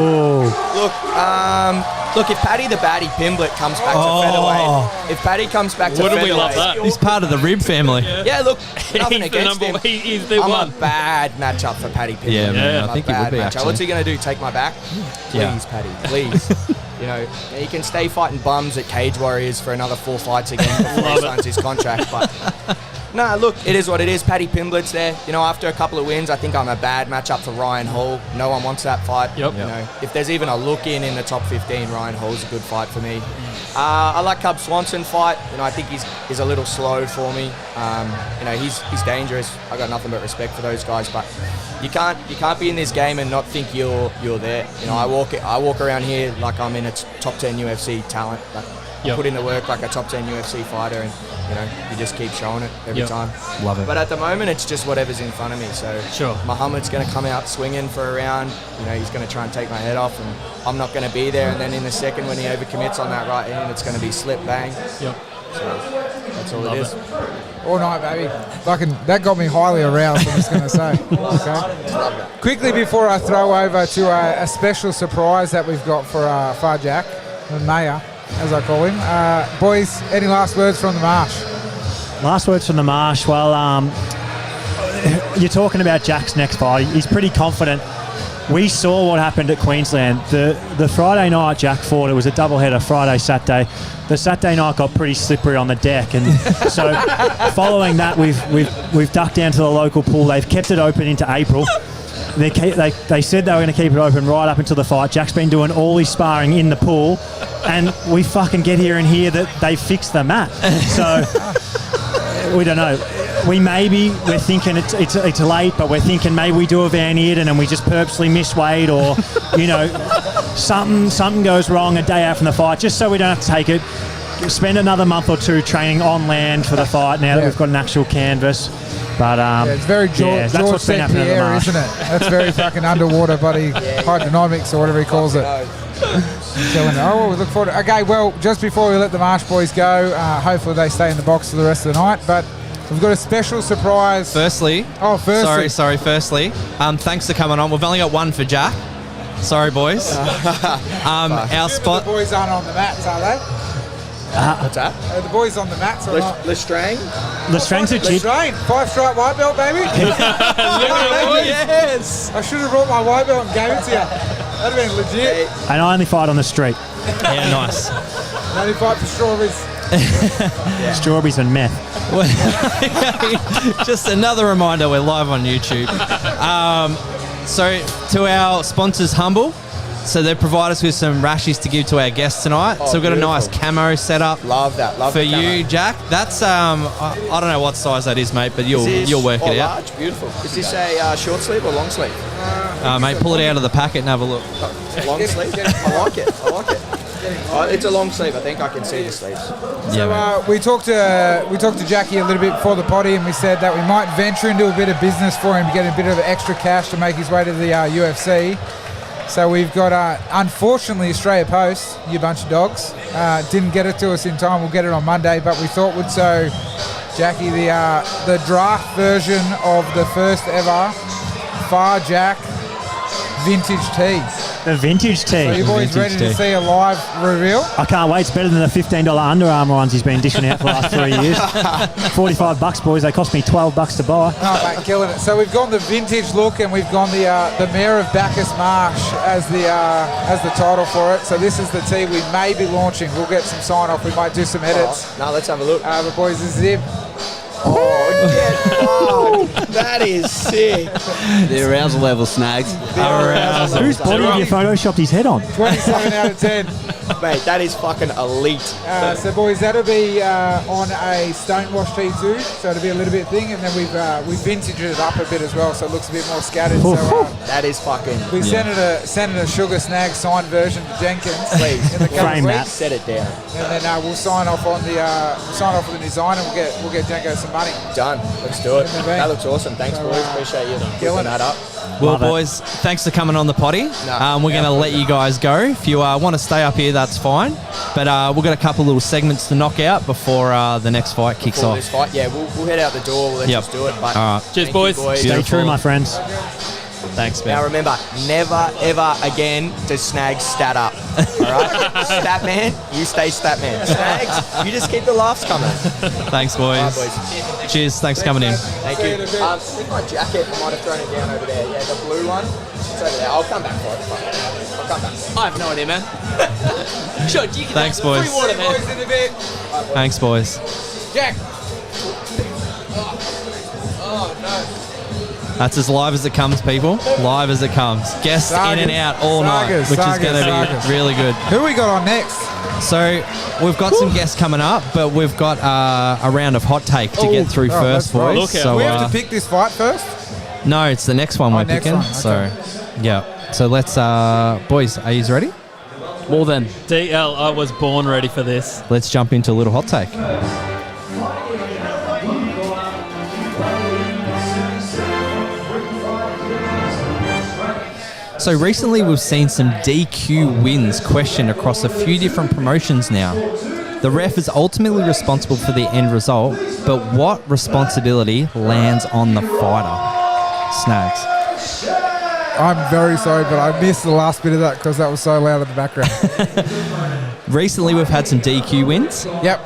S5: Look, if Paddy the Batty Pimblett comes back to featherweight, if Paddy comes back to
S4: Wouldn't
S5: featherweight,
S4: we love that?
S2: He's part of the Rib family.
S5: yeah, look, nothing
S4: He's the
S5: against him.
S4: he's the
S5: I'm
S4: one.
S5: a bad matchup for Paddy Pimblett.
S2: Yeah, man,
S5: I'm
S2: I
S5: a
S2: think he would
S5: bad
S2: be,
S5: matchup.
S2: actually.
S5: What's he going to do, take my back? Please,
S2: Yeah.
S5: Paddy, please. You know, he can stay fighting bums at Cage Warriors for another 4 fights again before he signs his contract. But nah, look, it is what it is. Paddy Pimblett's there. You know, after a couple of wins, I think I'm a bad matchup for Ryan Hall. No one wants that fight.
S4: Yep.
S5: You know, if there's even a look in the top 15, Ryan Hall's a good fight for me. I like Cub Swanson fight. You know, I think he's a little slow for me. You know, he's dangerous. I got nothing but respect for those guys. But you can't be in this game and not think you're there. You know, I walk around here like I'm in a top 10 UFC talent. Like,
S4: Yep.
S5: put in the work like a top 10 UFC fighter, and you know, you just keep showing it every
S4: Yep.
S5: time.
S2: Love it.
S5: But at the moment, it's just whatever's in front of me. So
S4: Sure.
S5: Muhammad's going to come out swinging for a round. You know, he's going to try and take my head off, and I'm not going to be there. And then in the second, when he overcommits on that right hand, it's going to be slip bang.
S4: Yep.
S5: So that's all
S4: Love
S5: it is.
S1: All night, baby. That got me highly aroused, I'm just going to say. Okay. Quickly before I throw over to a special surprise that we've got for Far Jack, the mayor, as I call him. Boys, any last words from the Marsh?
S6: Last words from the Marsh. Well, you're talking about Jack's next fight. He's pretty confident. We saw what happened at Queensland. The Friday night Jack fought, it was a doubleheader, Friday, Saturday. The Saturday night got pretty slippery on the deck, and so following that, we've ducked down to the local pool. They've kept it open into April. They said they were going to keep it open right up until the fight. Jack's been doing all his sparring in the pool, and we fucking get here and hear that they fixed the mat. So we don't know. We're thinking it's late, but we're thinking maybe we do a Van Heerden and we just purposely miss weight, or something goes wrong a day out from the fight, just so we don't have to take it. Spend another month or two training on land for the fight now that we've got an actual canvas. But
S1: it's very George St. Pierre, isn't it? That's very fucking underwater, buddy. Hydrodynamics or whatever he calls it. So, we look forward to it. Okay, well, just before we let the Marsh boys go, hopefully they stay in the box for the rest of the night, but we've got a special surprise.
S2: Firstly, thanks for coming on. We've only got one for Jack. Sorry, boys. Our spot.
S1: The boys aren't on the mats, are they?
S5: What's that?
S1: Are the boys on the mats or not?
S5: Lestrang?
S6: Lestrang's a cheap.
S1: Lestrang, 5-stripe white belt, baby.
S2: Yes.
S1: I should have brought my white belt and gave it to you. That'd have been legit.
S6: And I only fight on the street.
S2: Yeah, nice.
S1: Only fight for strawberries.
S6: Strawberries and meth.
S2: Just another reminder, we're live on YouTube. So to our sponsors, Humble. So they provide us with some rashies to give to our guests tonight. So we've got a nice camo set up.
S5: Love that. Love
S2: for
S5: the camo.
S2: you, Jack. That's I don't know what size that is, mate, but you'll work it out.
S5: Large, beautiful. Is this a short sleeve or long sleeve?
S2: Mate, pull it out of the packet and have a look.
S5: Long sleeve. I like it. It's a long sleeve. I think I can see the sleeves.
S1: So we talked to Jackie a little bit before the potty, and we said that we might venture into a bit of business for him to get a bit of extra cash to make his way to the UFC. So we've got, unfortunately, Australia Post, you bunch of dogs, didn't get it to us in time. We'll get it on Monday, but we thought we'd show Jackie the draft version of the first ever Far Jack vintage tee.
S6: The vintage tee.
S1: So you boys ready to see a live reveal?
S6: I can't wait. It's better than the $15 Under Armour ones he's been dishing out for the last 3 years. $45, boys. They cost me $12 to buy.
S1: Oh, mate, killing it. So we've gone the vintage look, and we've gone the Mayor of Bacchus Marsh as the title for it. So this is the tee we may be launching. We'll get some sign off. We might do some edits.
S5: Now let's have a look.
S1: But boys, this is it.
S5: Oh, that is sick.
S7: The arousal level snags.
S6: Whose body have you photoshopped his head on?
S1: 27 out of 10.
S5: Mate, that is fucking elite.
S1: So boys, that'll be on a stonewash tee too. So it'll be a little bit thing, and then we've vintaged it up a bit as well, so it looks a bit more scattered. So
S5: that is fucking.
S1: we sent it a sugar snag signed version to Jenkins.
S5: Please,
S1: in the coming
S6: frame that.
S1: weeks.
S5: Set it down.
S1: And then we'll sign off on the with the design, and we'll get Jenko some money.
S5: Done. Let's do it.
S1: Good to be.
S5: That looks awesome. Thanks, boys. Appreciate you
S1: Killing
S5: picking that up.
S2: Well,
S6: Love it.
S2: boys, thanks for coming on the potty.
S5: No,
S2: we're going to let you guys go. If you want to stay up here, that's fine. But we've got a couple little segments to knock out before the next fight kicks
S5: Before
S2: off.
S5: this fight, we'll head out the door. Let's just do it. But
S2: All right.
S4: Cheers,
S5: thank
S4: boys.
S5: you,
S6: Stay true, my friends.
S2: Thanks, man.
S5: Now remember, never ever again to snag stat up. All right, stat man, you stay stat man. Snags, you just keep the laughs coming.
S2: Thanks, boys.
S5: All right, boys.
S2: Cheers. Thanks for coming in.
S5: Thank you. I think my jacket, I might have thrown it down over there. Yeah, the blue one. It's over there. I'll come back for it. I'll come back.
S3: I have no idea, man. Sure, you can
S2: Thanks,
S3: have
S2: boys.
S3: free water, man.
S1: Boys in a bit.
S2: Thanks, boys.
S1: Jack.
S2: That's as live as it comes, people. Live as it comes. Guests in and out all night, which is going to be really good.
S1: Who we got on next?
S2: So we've got some guests coming up, but we've got a round of hot take to get through first,
S1: that's right.
S2: boys.
S4: Look out.
S2: So
S1: we have to pick this fight first.
S2: no, it's the next one we're
S1: next
S2: picking.
S1: one, okay.
S2: So yeah. So let's boys, are you ready?
S3: More than.
S4: DL, I was born ready for this.
S2: Let's jump into a little hot take. So recently we've seen some DQ wins questioned across a few different promotions now. The ref is ultimately responsible for the end result, but what responsibility lands on the fighter? Snags.
S1: I'm very sorry, but I missed the last bit of that because that was so loud in the background.
S2: Recently, we've had some DQ wins.
S1: Yep.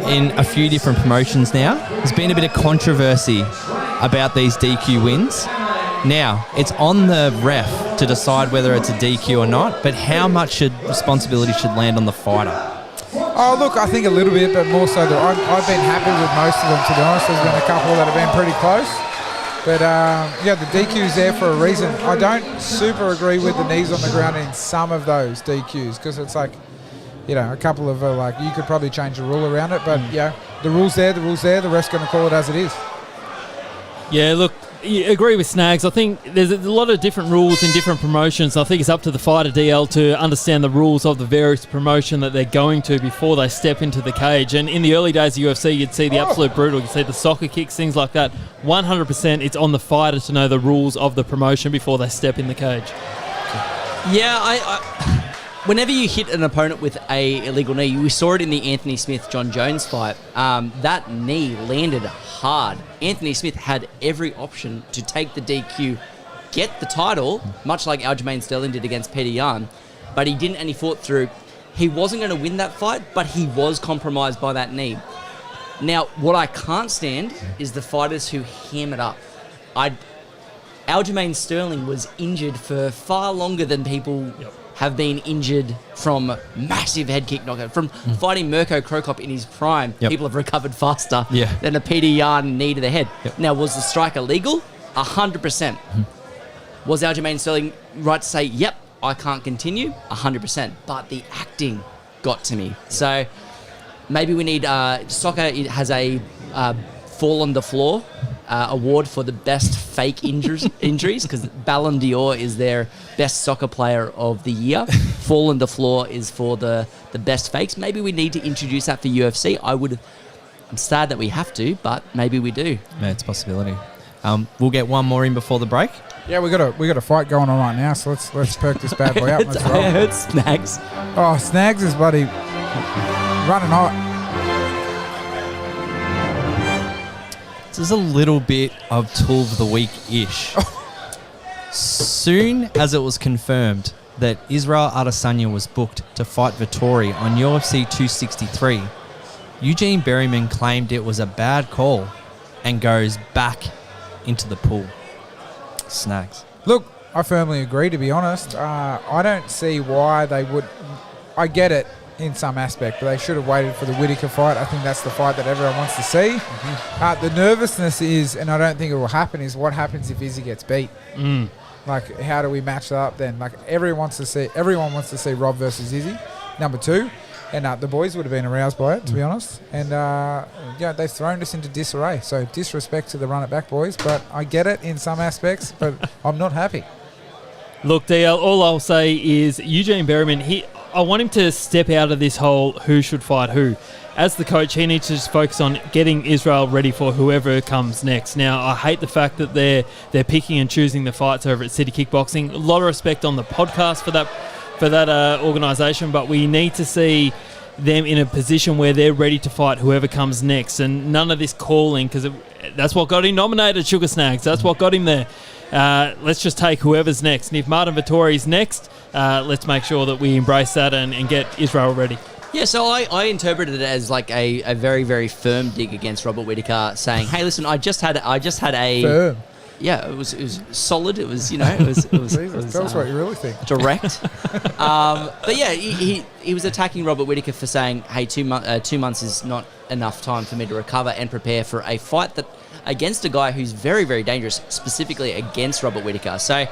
S2: In a few different promotions now. There's been a bit of controversy about these DQ wins. Now, it's on the ref to decide whether it's a DQ or not, but how much responsibility should land on the fighter?
S1: Oh, look, I think a little bit, but more so that I've been happy with most of them, to be honest. There's been a couple that have been pretty close. But, the DQ's there for a reason. I don't super agree with the knees on the ground in some of those DQs because it's like, a couple of you could probably change the rule around it, but the rule's there, the ref's going to call it as it is.
S4: Yeah, look, you agree with Snags. I think there's a lot of different rules in different promotions. I think it's up to the fighter DL to understand the rules of the various promotion that they're going to before they step into the cage. And in the early days of UFC, you'd see the absolute brutal, you'd see the soccer kicks, things like that. 100% it's on the fighter to know the rules of the promotion before they step in the cage.
S3: Yeah, whenever you hit an opponent with a illegal knee, we saw it in the Anthony Smith-John Jones fight. That knee landed hard. Anthony Smith had every option to take the DQ, get the title, much like Aljamain Sterling did against Peter Yan, but he didn't, and he fought through. He wasn't going to win that fight, but he was compromised by that knee. Now, what I can't stand is the fighters who ham it up. Aljamain Sterling was injured for far longer than people have been injured from massive head kick knockout. From fighting Mirko Krokop in his prime, people have recovered faster than a Peter Yan knee to the head. Now, was the strike illegal? 100%. Was Aljamain Sterling right to say, yep, I can't continue? 100%. But the acting got to me. So maybe we need... soccer has a fall on the floor award for the best fake injuries because Ballon d'Or is their best soccer player of the year. Fall on the floor is for the best fakes. Maybe we need to introduce that for UFC. I'm sad that we have to, but maybe we do.
S2: Yeah, it's a possibility. We'll get one more in before the break.
S1: Yeah, we got a fight going on right now, so let's perk this bad boy up. Let's roll.
S3: I heard Snags.
S1: Oh, Snags is running hot.
S2: This is a little bit of Tool of the Week-ish. Soon as it was confirmed that Israel Adesanya was booked to fight Vettori on UFC 263, Eugene Berryman claimed it was a bad call and goes back into the pool. Snags.
S1: Look, I firmly agree, to be honest. I don't see why they would... I get it in some aspect, but they should have waited for the Whittaker fight. I think that's the fight that everyone wants to see. The nervousness is, and I don't think it will happen, is what happens if Izzy gets beat. Like, how do we match that up then? Like, everyone wants to see Rob versus Izzy, number 2. And the boys would have been aroused by it, to be honest. And, they've thrown us into disarray. So, disrespect to the run-it-back boys. But I get it in some aspects, but I'm not happy.
S4: Look, DL, all I'll say is Eugene Berryman, I want him to step out of this whole who should fight who. As the coach, he needs to just focus on getting Israel ready for whoever comes next. Now, I hate the fact that they're picking and choosing the fights over at City Kickboxing. A lot of respect on the podcast for that organisation, but we need to see them in a position where they're ready to fight whoever comes next, and none of this calling, because that's what got him nominated, Sugar Snags. That's what got him there. Let's just take whoever's next. And if Martin Vettori's next, let's make sure that we embrace that and get Israel ready.
S3: Yeah, so I interpreted it as like a very, very firm dig against Robert Whittaker, saying, "Hey, listen, I just had a
S1: firm."
S3: Yeah, it was solid. It was, it was
S1: tell us what you really think.
S3: Direct. But yeah, he was attacking Robert Whittaker for saying, "Hey, 2 months is not enough time for me to recover and prepare for a fight that against a guy who's very, very dangerous, specifically against Robert Whittaker." So,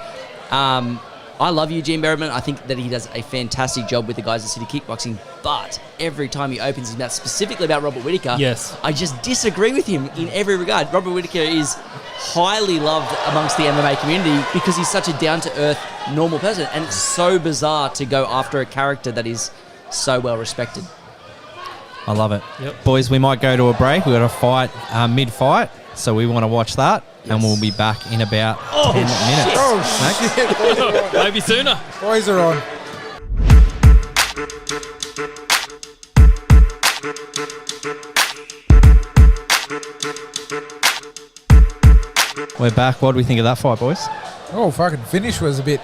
S3: I love Eugene Berryman. I think that he does a fantastic job with the guys at City Kickboxing. But every time he opens his mouth, specifically about Robert Whittaker, I just disagree with him in every regard. Robert Whittaker is highly loved amongst the MMA community because he's such a down-to-earth, normal person. And it's so bizarre to go after a character that is so well respected.
S2: I love it. Yep. Boys, we might go to a break. We've got a fight mid-fight, so we want to watch that. And we'll be back in about 10 minutes.
S1: Oh, shit.
S4: Maybe sooner.
S1: Boys are on.
S2: We're back. What do we think of that fight, boys?
S1: Oh, fucking finish was a bit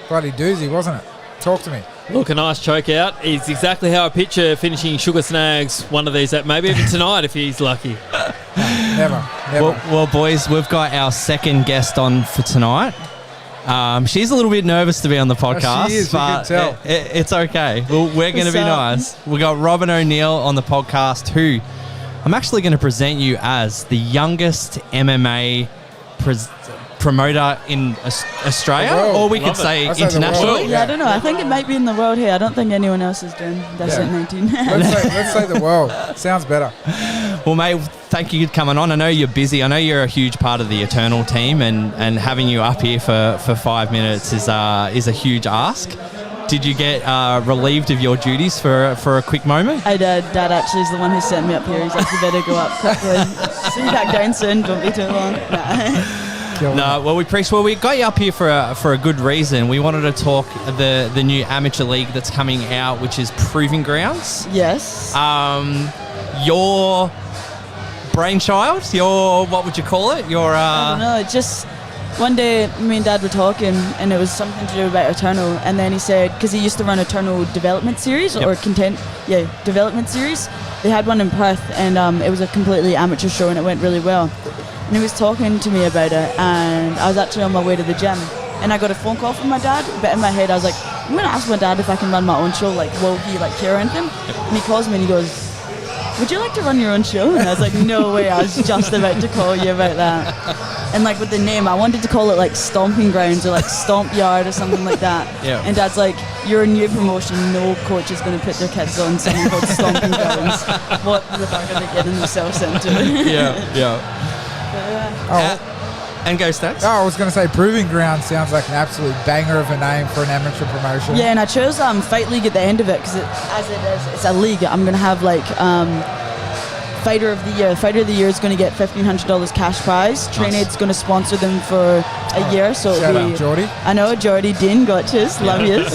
S1: bloody doozy, wasn't it? Talk to me.
S4: Look, a nice choke out. It's exactly how I picture finishing Sugar Snags one of these, maybe even tonight if he's lucky.
S1: Never.
S2: Well, boys, we've got our second guest on for tonight. She's a little bit nervous to be on the podcast,
S1: she is,
S2: but
S1: we can tell.
S2: it's okay. We're going to be nice. We got Robyn O'Neill on the podcast, who I'm actually going to present you as the youngest MMA promoter in Australia, or we could say
S1: I'd say the
S2: internationally.
S1: world.
S8: Yeah, I don't know. I think it might be in the world here. I don't think anyone else is doing this at 19.
S1: Let's say the world. Sounds better.
S2: Well, mate, thank you for coming on. I know you're busy. I know you're a huge part of the Eternal team, and having you up here for 5 minutes is a huge ask. Did you get relieved of your duties for a quick moment?
S8: I did. Dad actually is the one who sent me up here. He's like, you better go up quickly. See you back down soon. Don't be too long.
S2: No, well, we got you up here for a good reason. We wanted to talk the new amateur league that's coming out, which is Proving Grounds.
S8: Yes.
S2: Your brainchild, what would you call it?
S8: I don't know. It just one day me and Dad were talking, and it was something to do about Eternal. And then he said, because he used to run Eternal Development Series Development Series. They had one in Perth, and it was a completely amateur show, and it went really well. And he was talking to me about it, and I was actually on my way to the gym, and I got a phone call from my dad. But in my head, I was like, I'm gonna ask my dad if I can run my own show. Like, will he care or anything? And he calls me and he goes, would you like to run your own show? And I was like, no way. I was just about to call you about that. And with the name, I wanted to call it Stomping Grounds or Stomp Yard or something like that.
S2: Yeah.
S8: And Dad's like, you're a new promotion. No coach is going to put their kids on something called Stomping Grounds. What the fuck are they getting themselves into?
S2: Yeah. And go Stacks.
S1: I was going to say Proving Ground sounds like an absolute banger of a name for an amateur promotion.
S8: Yeah, and I chose Fight League at the end of it because it's a league. I'm going to have Fighter of the Year. Fighter of the Year is going to get $1,500 cash prize. Trainade's going to sponsor them for a year. So
S1: shout out Geordie.
S8: I know, Geordie Dean, gotchas, love yous.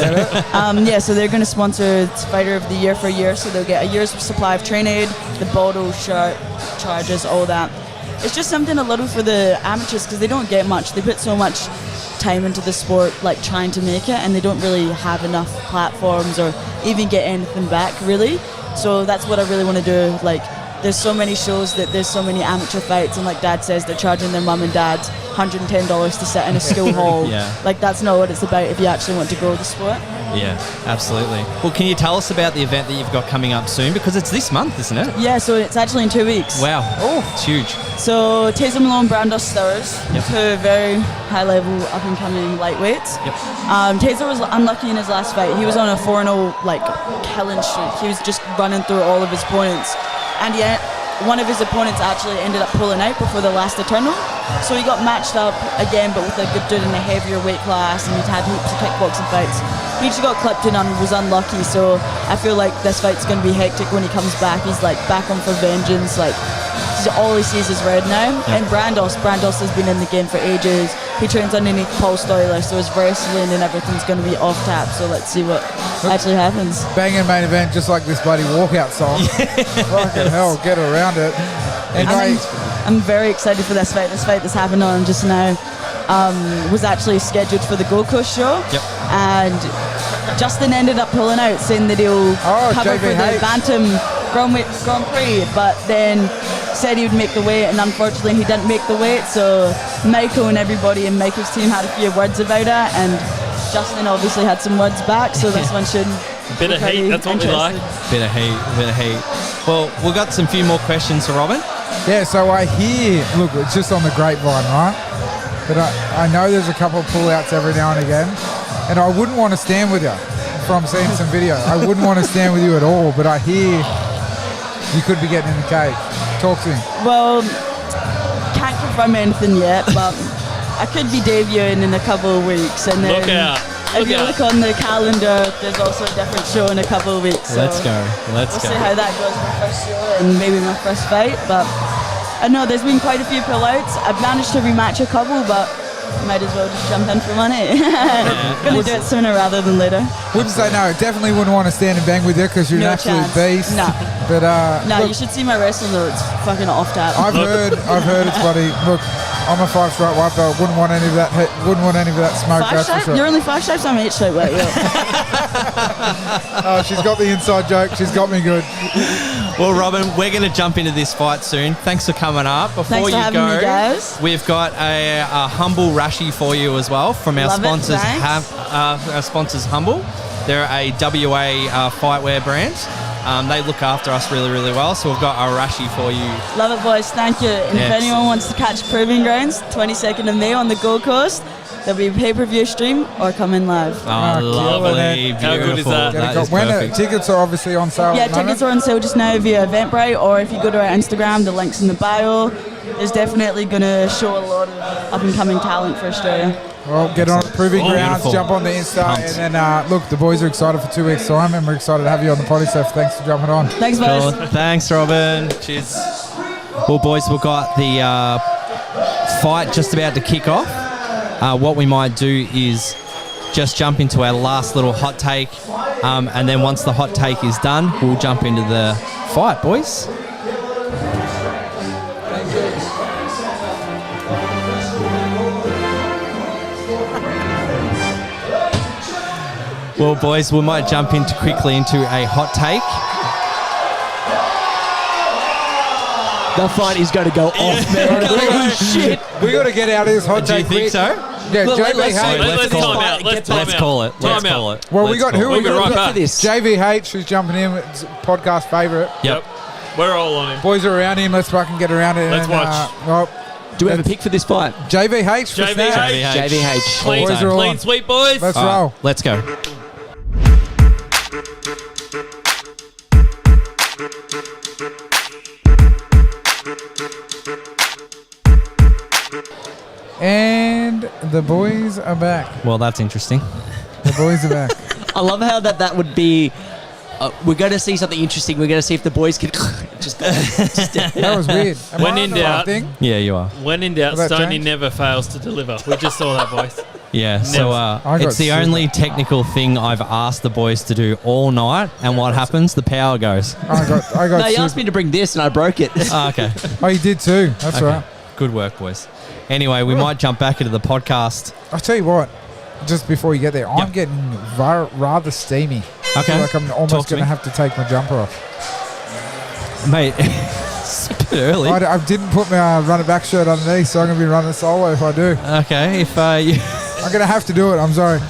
S8: So they're going to sponsor Fighter of the Year for a year. So they'll get a year's supply of Trainade, the bottle, shirt, charges, all that. It's just something a little for the amateurs because they don't get much. They put so much time into the sport, trying to make it, and they don't really have enough platforms or even get anything back, really. So that's what I really want to do. There's so many shows that there's so many amateur fights, and Dad says, they're charging their mum and dad $110 to sit in a school hall.
S2: Yeah.
S8: That's not what it's about if you actually want to grow the sport.
S2: Yeah, absolutely. Well, can you tell us about the event that you've got coming up soon? Because it's this month, isn't it?
S8: Yeah, so it's actually in 2 weeks.
S2: Wow. It's huge.
S8: So Taser Malone, Brando Stowers, two very high-level, up-and-coming lightweights.
S2: Yep.
S8: Taser was unlucky in his last fight. He was on a 4-0 killing streak. He was just running through all of his opponents. And yet, one of his opponents actually ended up pulling out before the last Eternal. So he got matched up again, but with a good dude in a heavier weight class, and he'd had heaps of kickboxing fights. He just got clipped in and was unlucky, so I feel like this fight's going to be hectic when he comes back. He's back on for vengeance. All he sees is red now. Yeah. And Brandos has been in the game for ages. He trains underneath Paul Stoiler, so his wrestling and everything's going to be off tap. So let's see what actually happens.
S1: Banging main event, just like this bloody walkout song. Fucking hell, get around it. Anyway,
S8: I'm very excited for this fight. This fight that's happened on just now was actually scheduled for the Gold Coast show.
S2: Yep.
S8: And Justin ended up pulling out, saying that he'll cover for the Bantam Grand Prix, but then said he would make the weight, and unfortunately he didn't make the weight. So Michael and everybody in Michael's team had a few words about it, and Justin obviously had some words back, so this one should
S4: bit of heat, that's what we like.
S2: Bit of heat. Well, we've got some few more questions for Robyn.
S1: Yeah, so I hear, look, it's just on the grapevine, right? But I know there's a couple of pullouts every now and again, and I wouldn't want to stand with you from seeing some video. I wouldn't want to stand with you at all, but I hear you could be getting in the cage. Talk to me.
S8: Well, can't confirm anything yet, but I could be debuting in a couple of weeks. And then
S4: look out.
S8: If you look on the calendar, there's also a different show in a couple of weeks. So
S2: Let's go.
S8: We'll see how that goes, my first show and maybe my first fight. But I know there's been quite a few pullouts. I've managed to rematch a couple, but might as well just jump in for money. Gonna do it sooner rather than later.
S1: Wouldn't say no. Definitely wouldn't want to stand and bang with you because you're an absolute beast.
S8: No.
S1: But
S8: no, look, you should see my wrestling though. It's fucking off tap.
S1: I've heard it's bloody. Look, I'm a 5-stripe white belt. Wouldn't want any of that. Wouldn't want any of that smoke.
S8: Five
S1: That's for
S8: stripe?
S1: sure.
S8: You're only 5 stripes. I'm 8 stripe white belt.
S1: Oh, she's got the inside joke. She's got me good.
S2: Well, Robyn, we're going to jump into this fight soon. Thanks for coming up. Before
S8: Thanks for
S2: you
S8: having
S2: go,
S8: me, guys.
S2: we've got a humble rashi for you as well from our
S8: Love it,
S2: sponsors.
S8: thanks.
S2: Our sponsors, Humble. They're a WA fightwear brand. They look after us really, really well. So we've got a rashi for you.
S8: Love it, boys. Thank you. And if
S2: Yes.
S8: anyone wants to catch Proving Grounds, 22nd of May on the Gold Coast, there'll be a pay-per-view stream or come in live.
S2: Oh,
S1: killing
S2: lovely.
S1: it.
S4: How good is
S2: Beautiful.
S4: that?
S2: That is
S1: When
S2: perfect.
S1: tickets are obviously on sale.
S8: Yeah,
S1: at the moment.
S8: tickets are on sale just now via Eventbrite, or if you go to our Instagram, the link's in the bio. There's definitely going to show a lot of up-and-coming talent for Australia.
S1: Well, get on Proving
S2: Oh,
S1: Grounds,
S2: beautiful.
S1: jump on the Insta,
S2: Pumped.
S1: and then look, the boys are excited for 2 weeks' time, and we're excited to have you on the potty. So thanks for jumping on.
S8: Thanks, boys.
S2: Cool. Thanks, Robyn. Cheers. Well, boys, we've got the fight just about to kick off. What we might do is just jump into our last little hot take, and then once the hot take is done, we'll jump into the fight, boys. Well, boys, we might jump quickly into a hot take.
S3: The fight is going to go off, man. Holy shit.
S1: We got to get out of this hot
S2: Do you
S1: take
S2: think
S1: quick.
S2: so?
S1: Yeah,
S3: Look,
S1: JVH.
S3: let's-
S4: Let's
S2: call
S4: time
S2: it.
S4: out. Let's time
S2: Let's
S4: out.
S2: call it. Let's
S4: Time
S2: call
S4: out.
S2: it.
S1: Well, we
S2: Let's
S1: got
S2: call
S1: who?
S2: it.
S1: We
S4: We'll be
S1: got
S4: right
S3: Get
S4: back.
S3: to this.
S1: JVH, who's jumping in. It's podcast favourite.
S2: Yep.
S4: We're all on him.
S1: Boys are around him. Let's fucking get around it.
S4: Let's
S1: and,
S4: watch.
S1: Well,
S3: Do we have a pick for this fight?
S1: JVH for
S4: JVH.
S1: Snag.
S3: JVH.
S4: Clean,
S1: Boys are on.
S4: clean sweep, boys.
S1: Let's
S2: All right,
S1: roll.
S2: let's go.
S1: And the boys are back.
S2: Well, that's interesting.
S1: The boys are back.
S3: I love how that would be. We're going to see something interesting. We're going to see if the boys can just.
S1: That was weird. Am
S4: When
S1: I on
S4: in
S1: the right
S4: doubt-
S1: thing?
S2: Yeah, you are.
S4: When in doubt,
S1: What about
S4: Stoney
S1: James?
S4: never fails to deliver. We just saw that, boys.
S2: Yeah, so
S1: I got
S2: it's the
S1: super.
S2: only technical thing I've asked the boys to do all night, and what happens? The power goes.
S1: I got
S3: No, he
S1: super-
S3: asked me to bring this and I broke it.
S2: Oh, okay.
S1: Oh, you did too. That's
S2: Okay.
S1: right.
S2: Good work, boys. Anyway, we might jump back into the podcast.
S1: I'll tell you what. Just before you get there, I'm
S2: Yep.
S1: getting rather steamy. I
S2: Okay.
S1: feel like I'm
S2: Talk
S1: almost
S2: to
S1: going to
S2: me.
S1: have to take my jumper off.
S2: Mate, it's a bit early.
S1: I didn't put my run it back shirt underneath, so I'm going to be running solo if I do.
S2: Okay, if you...
S1: I'm going to have to do it. I'm sorry.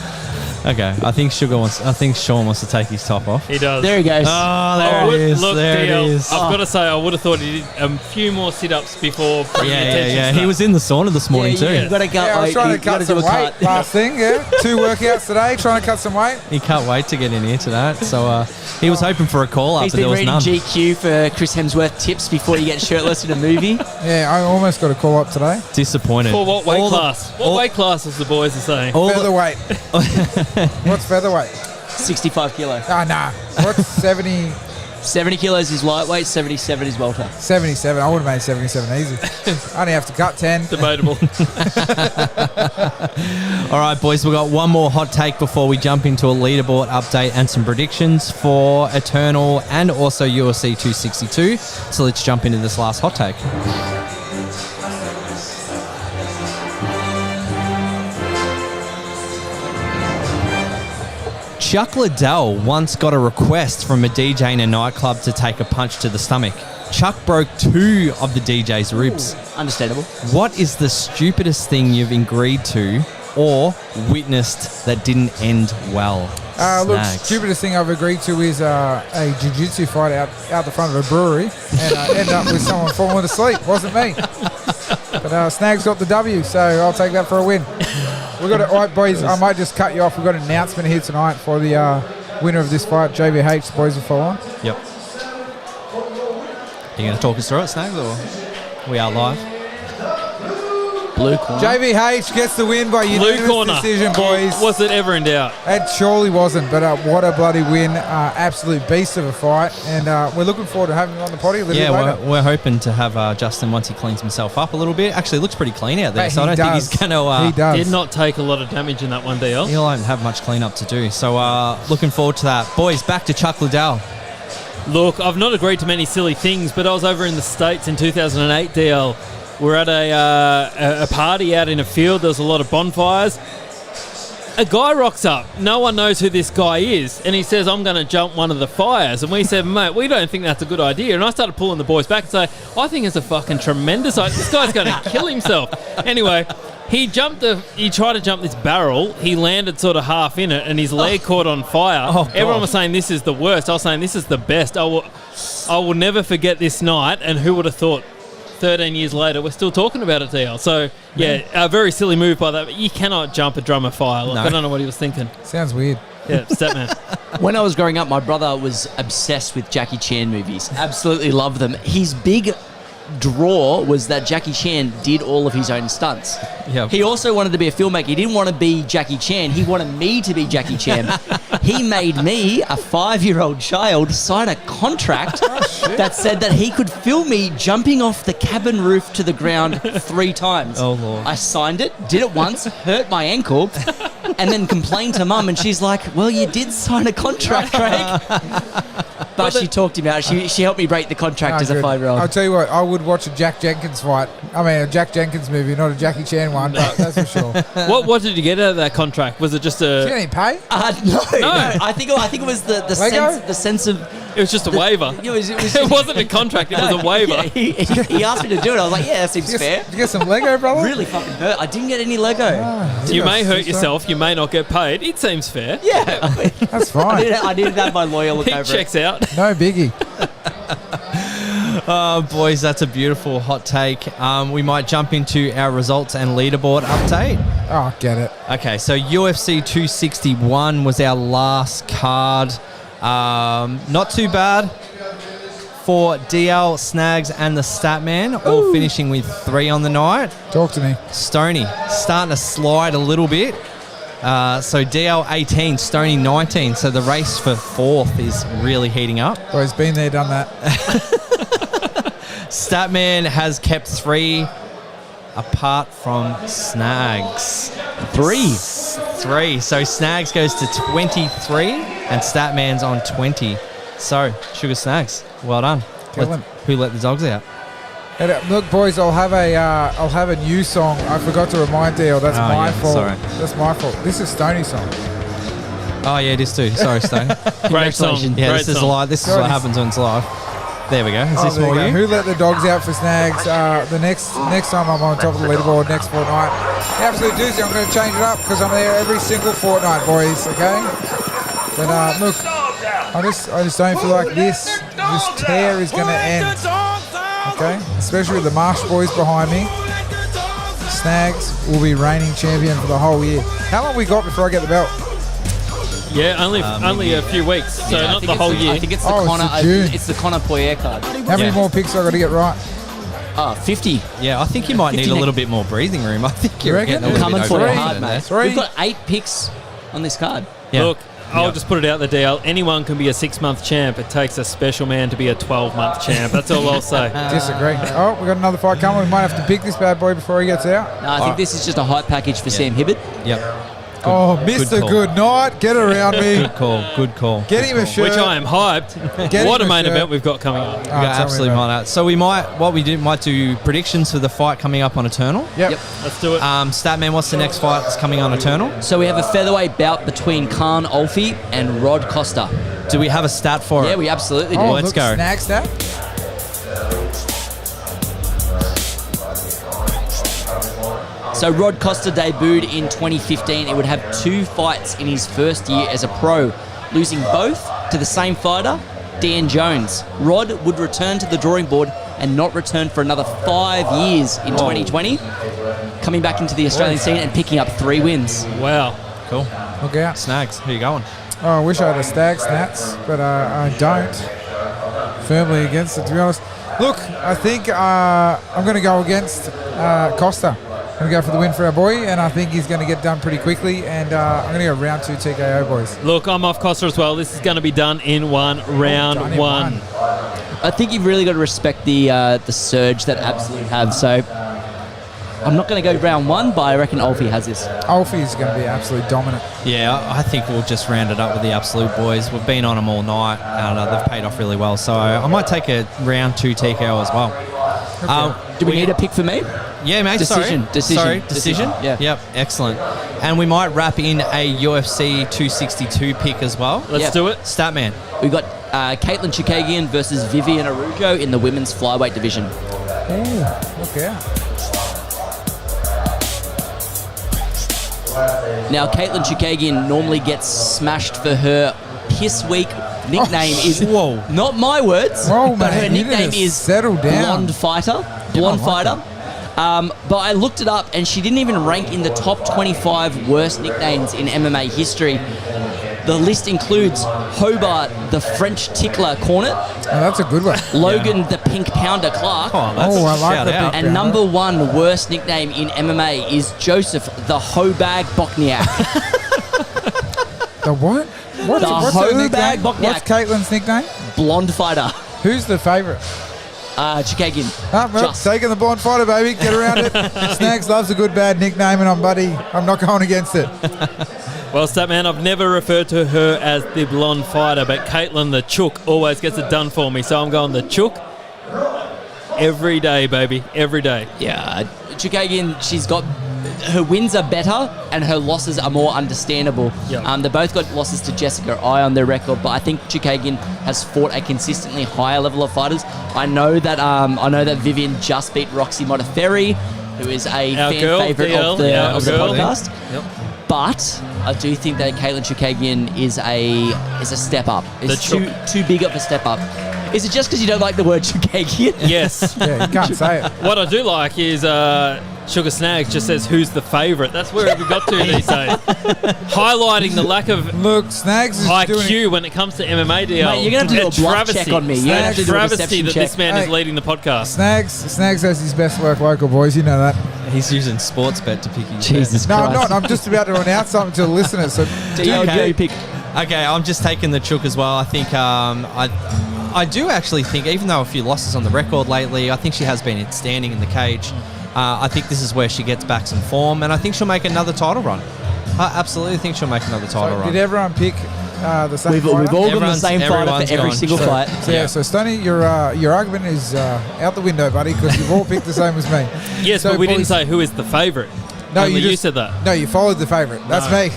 S2: Okay, I think Sean wants to take his top off.
S4: He does.
S3: There he goes.
S2: Oh, there
S4: Oh,
S2: it is.
S4: Look,
S2: there
S4: DL,
S2: it is.
S4: I've got to say, I would have thought he did a few more sit-ups before bringing attention to
S2: He
S4: that.
S2: was in the sauna this morning
S3: yeah,
S2: too.
S3: You've got to go.
S1: Yeah, I was trying to cut some
S3: do a
S1: weight
S3: cut.
S1: last thing, yeah. 2 workouts today, trying to cut some weight.
S2: He can't wait to get in here to that. So he was hoping for a call up,
S3: He's
S2: but there
S3: been
S2: was
S3: reading
S2: none.
S3: GQ for Chris Hemsworth tips before you get shirtless in a movie.
S1: Yeah, I almost got a call up today.
S2: Disappointed.
S4: For what weight
S2: All the-
S4: class?
S2: all-
S4: What weight classes the boys are saying?
S2: all the-
S1: Featherweight. What's featherweight?
S3: 65 kilo.
S1: Ah, nah. What's 70,
S3: 70 kilos is lightweight, 77 is welter.
S1: 77? I would have made 77 easy. I only have to cut 10.
S4: Debatable.
S2: All right, boys, we've got one more hot take before we jump into a leaderboard update and some predictions for Eternal and also UFC 262. So let's jump into this last hot take. Chuck Liddell once got a request from a DJ in a nightclub to take a punch to the stomach. Chuck broke 2 of the DJ's ribs.
S3: Understandable.
S2: What is the stupidest thing you've agreed to or witnessed that didn't end well?
S1: Look,
S2: Snags.
S1: stupidest thing I've agreed to is a jiu-jitsu fight out the front of a brewery and end up with someone falling asleep. Wasn't me. But Snags got the W, so I'll take that for a win. We've got all right, boys, I might just cut you off. We've got an announcement here tonight for the winner of this fight, JVH. The boys will follow on.
S2: Yep. Are you going to talk us through it, Snags, or we are live?
S3: Blue corner.
S1: JVH gets the win by
S4: Blue
S1: unanimous
S4: corner.
S1: decision, boys.
S4: Was it ever in doubt?
S1: It surely wasn't, but what a bloody win. Absolute beast of a fight. And we're looking forward to having him on the potty a little bit
S2: Yeah,
S1: later.
S2: we're hoping to have Justin once he cleans himself up a little bit. Actually, it looks pretty clean out there,
S1: Mate,
S2: so I
S1: he
S2: don't think
S1: does.
S2: he's going to...
S1: He does.
S4: Did not take a lot of damage in that one, DL.
S2: He won't have much cleanup to do. So looking forward to that. Boys, back to Chuck Liddell.
S4: Look, I've not agreed to many silly things, but I was over in the States in 2008, DL, We're at a party out in a field. There's a lot of bonfires. A guy rocks up. No one knows who this guy is. And he says, I'm going to jump one of the fires. And we said, mate, we don't think that's a good idea. And I started pulling the boys back and say, I think it's a fucking tremendous idea. This guy's going to kill himself. Anyway, he tried to jump this barrel. He landed sort of half in it and his leg caught on fire. Everyone was saying this is the worst. I was saying this is the best. I will never forget this night. And who would have thought 13 years later, we're still talking about it, DL. So, yeah, a very silly move by that. But you cannot jump a drum of fire. Like, I don't know what he was thinking.
S1: Sounds weird.
S4: Yeah, Statman.
S3: When I was growing up, my brother was obsessed with Jackie Chan movies. Absolutely loved them. His big draw was that Jackie Chan did all of his own stunts.
S2: Yep.
S3: He also wanted to be a filmmaker. He didn't want to be Jackie Chan. He wanted me to be Jackie Chan. He made me, a 5-year-old child, sign a contract that said that he could film me jumping off the cabin roof to the ground 3 times.
S2: Oh, Lord.
S3: I signed it, did it once, hurt my ankle, and then complained to Mum, and she's like, well, you did sign a contract, Craig. But she talked him out. She helped me break the contract as a 5-year-old.
S1: I'll tell you what, I would watch a Jack Jenkins fight. I mean, a Jack Jenkins movie, not a Jackie Chan one, but that's for sure.
S4: What did you get out of that contract? Was it just
S1: Did you get any pay?
S3: No. I think it was the sense of.
S4: It was just a waiver. It wasn't a contract. It was a waiver.
S3: Yeah, he asked me to do it. I was like, yeah, that seems fair.
S1: Did you get some Lego, brother?
S3: Really fucking hurt. I didn't get any Lego.
S4: You may hurt yourself. You may not get paid. It seems fair.
S3: Yeah.
S1: That's fine.
S3: I needed to have my lawyer look
S4: He
S3: over
S4: checks
S3: it.
S4: out.
S1: No biggie.
S2: Oh, boys, that's a beautiful hot take. We might jump into our results and leaderboard update.
S1: Oh, get it.
S2: Okay, so UFC 261 was our last card. Not too bad for DL, Snags, and the Statman, all finishing with 3 on the night.
S1: Talk to me.
S2: Stoney starting to slide a little bit. So DL 18, Stoney 19. So the race for 4th is really heating up.
S1: Well, he's been there, done that.
S2: Statman has kept 3 apart from Snags. 3. So Snags goes to 23 and Statman's on 20. So, Sugar Snags, well done. Who let the dogs out?
S1: Look, boys, I'll have a new song. I forgot to remind Dale. That's my fault.
S2: Sorry.
S1: That's my fault. This is Stoney's song.
S2: Oh, yeah, it is too. Sorry, Stoney.
S4: Great song.
S2: Yeah,
S4: Great
S2: this is
S4: song.
S2: live. This is what happens when it's live. There we go. Is this
S1: there
S2: more
S1: you go.
S2: you?
S1: Who let the dogs out for Snags? The next time I'm on top of the leaderboard next fortnight. The absolute doozy. I'm going to change it up because I'm there every single fortnight, boys. Okay. But look, I just don't feel like this tear is going to end. Okay, especially with the Marsh boys behind me. Snags will be reigning champion for the whole year. How long we got before I get the belt?
S4: Yeah, only a few weeks, so not the whole year.
S3: I think it's the
S1: Oh,
S3: Connor.
S1: it's June.
S3: It's the Connor Poirier card.
S1: How many more picks I got to get right?
S3: 50.
S2: Yeah, I think you might need a little bit more breathing room. I think you're
S1: reckon?
S2: getting a little
S3: Coming
S2: bit
S3: for you
S2: overrated
S3: hard,
S2: there.
S3: mate.
S1: 3.
S3: We've got 8 picks on this card.
S2: Yeah.
S4: Look, I'll just put it out there, DL. Anyone can be a 6-month champ. It takes a special man to be a 12-month champ. That's all I'll say.
S1: Disagree. Oh, we got another fight coming. We might have to pick this bad boy before he gets out.
S3: No, I think this is just a hype package for Sam Hibbert.
S2: Yep.
S1: Oh, Mr.
S2: call.
S1: Good Night, get around me.
S2: Good call.
S1: Get him a shirt.
S4: Which I am hyped.
S1: Get
S4: What
S1: him
S4: a
S1: a
S4: main
S1: shirt.
S4: event we've got coming up.
S1: Oh,
S2: We
S1: tell me
S2: absolutely
S1: about
S2: might out. So we might do predictions for the fight coming up on Eternal.
S1: Yep.
S4: Let's do it.
S2: Statman, what's the next fight that's coming on Eternal?
S3: So we have a featherweight bout between Khan Olfi and Rod Costa.
S2: Do we have a stat for
S3: Yeah,
S2: it?
S3: we absolutely do.
S1: Oh,
S2: Let's
S1: look,
S2: go.
S1: Snag stat.
S3: So Rod Costa debuted in 2015. It would have 2 fights in his first year as a pro, losing both to the same fighter, Dan Jones. Rod would return to the drawing board and not return for another 5 years in 2020, coming back into the Australian scene and picking up 3 wins.
S4: Wow.
S2: Cool.
S1: Look out.
S2: Snags, who you going?
S1: Oh, I wish I had a Stag stats, but I don't. Firmly against it, to be honest. Look, I think I'm going to go against Costa. I'm going to go for the win for our boy, and I think he's going to get done pretty quickly, and I'm going to go round 2 TKO, boys.
S4: Look, I'm off Costa as well. This is going to be done in round
S1: Done in
S4: one.
S3: I think you've really got to respect the surge that Absolute have. So I'm not going to go round 1, but I reckon Olfi has this.
S1: Alfie's going to be absolutely dominant.
S2: Yeah, I think we'll just round it up with the Absolute boys. We've been on them all night, and they've paid off really well. So I might take a round 2 TKO as well.
S3: Do we need a pick for me?
S2: Yeah, mate.
S3: Decision.
S2: Sorry, decision.
S3: Yeah.
S2: Yep. Excellent. And we might wrap in a UFC 262 pick as well.
S4: Let's
S3: Yep.
S4: do it.
S2: Statman.
S3: We got Caitlin Chukagian versus Vivian Arujo in the women's flyweight division.
S1: Look out.
S3: Now, Caitlin Chukagian normally gets smashed for her piss weak nickname. Is
S2: Whoa.
S3: not my words,
S1: Whoa,
S3: but her
S1: mate, you
S3: nickname
S1: need to
S3: is
S1: settle down.
S3: Blonde Fighter. Blonde Fighter. But I looked it up, and she didn't even rank in the top 25 worst nicknames in MMA history. The list includes Hobart, the French tickler Cornet,
S1: Oh, that's a good one.
S3: Logan, the Pink Pounder Clark,
S2: Oh, that's
S1: Oh, I
S2: a
S1: like
S2: shout
S1: the
S2: out.
S1: big-
S3: and number one worst nickname in MMA is Joseph, the Hobag Bokniak.
S1: The what? What's
S3: The
S1: her
S3: Hobag
S1: nickname?
S3: Bokniak.
S1: What's Caitlin's nickname?
S3: Blonde Fighter.
S1: Who's the favourite?
S3: Chukagian.
S1: Well,
S3: Just.
S1: taking the blonde fighter, baby. Get around it. Snags loves a good bad nickname, and I'm not going against it.
S4: Well, Statman, I've never referred to her as the blonde fighter, but Caitlin the Chook always gets it done for me, so I'm going the Chook every day, baby, every day.
S3: Yeah, Chukagian, she's got... Her wins are better and her losses are more understandable.
S4: Yeah.
S3: They both got losses to Jessica Ai on their record, but I think Chukagian has fought a consistently higher level of fighters. I know that Vivian just beat Roxy Modafferi, who is a
S4: Our
S3: fan
S4: girl,
S3: favourite
S4: DL,
S3: of the
S4: our girl.
S3: podcast.
S4: Yep.
S3: But I do think that Caitlin Chukagian is a step up. It's
S4: The
S3: too big of a step up. Is it just because you don't like the word Chukagian?
S4: Yes.
S1: Yeah, you can't say it.
S4: What I do like is Sugar Snags just says, who's the favourite? That's where we got to these days. Highlighting the lack of
S1: Look, Snags is doing
S4: IQ when it comes to MMA DL.
S3: Mate, you're going to have to do a bluff check on me. You're going to have to do a
S4: Travesty
S3: perception
S4: that
S3: check.
S4: this man is
S1: Hey.
S4: leading the podcast.
S1: Snags has his best work local, boys. You know that.
S2: He's using sports bet to pick his
S3: Jesus
S1: No, I'm
S3: Christ.
S1: not. I'm just about to announce something to the listeners. So
S3: DL,
S2: Okay.
S3: you pick.
S2: Okay, I'm just taking the Chook as well. I think I do actually think, even though a few losses on the record lately, I think she has been standing in the cage. I think this is where she gets back some form, and I think she'll make another title run. I absolutely think she'll make another title run.
S1: did everyone pick the same
S3: We've
S1: fighter?
S3: all got the
S2: Everyone's-
S3: same fighter
S2: everyone's
S3: for every
S2: gone.
S3: single
S2: So-
S3: fight.
S1: So, so Stoney, your argument is out the window, buddy, because you've all picked the same as me.
S4: Yes,
S1: So,
S4: but we didn't
S1: boys-
S4: say who is the favourite.
S1: No,
S4: Only
S1: you
S4: you
S1: just
S4: said that.
S1: No, you followed the favourite. That's
S4: No.
S1: me,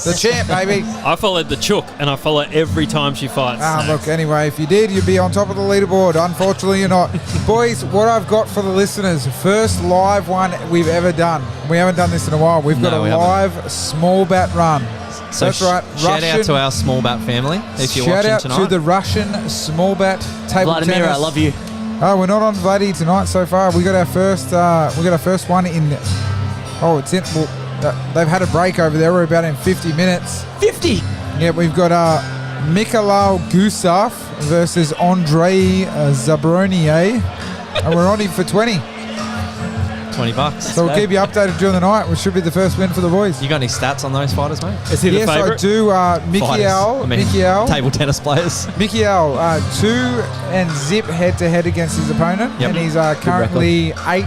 S1: the champ, baby.
S4: I followed the Chook, and I follow every time she fights.
S1: Look, anyway, if you did, you'd be on top of the leaderboard. Unfortunately, you're not. Boys, what I've got for the listeners, first live one we've ever done. We haven't done this in a while. We've got
S2: No,
S1: a
S2: we haven't.
S1: live small bat run.
S2: So
S1: That's right.
S2: Shout out to our small bat family if you're
S1: Shout
S2: watching
S1: out
S2: tonight.
S1: to the Russian small bat table
S3: Vladimir,
S1: tennis.
S3: I love you.
S1: Oh, we're not on Vladdy tonight so far. We got our first one in. Oh, it's in. Well, they've had a break over there. We're about in 50 minutes.
S3: 50.
S1: Yeah, we've got Mikhail Gusev versus Andrei Zabronier, and we're on him for 20.
S2: $20.
S1: So we'll keep you updated during the night, which should be the first win for the boys.
S2: You got any stats on those fighters, mate?
S4: Is he the
S1: Yes, I
S4: favourite?
S1: do. Mikhail,
S2: table tennis players.
S1: 2 and zip head to head against his opponent,
S2: Yep.
S1: and he's currently 8.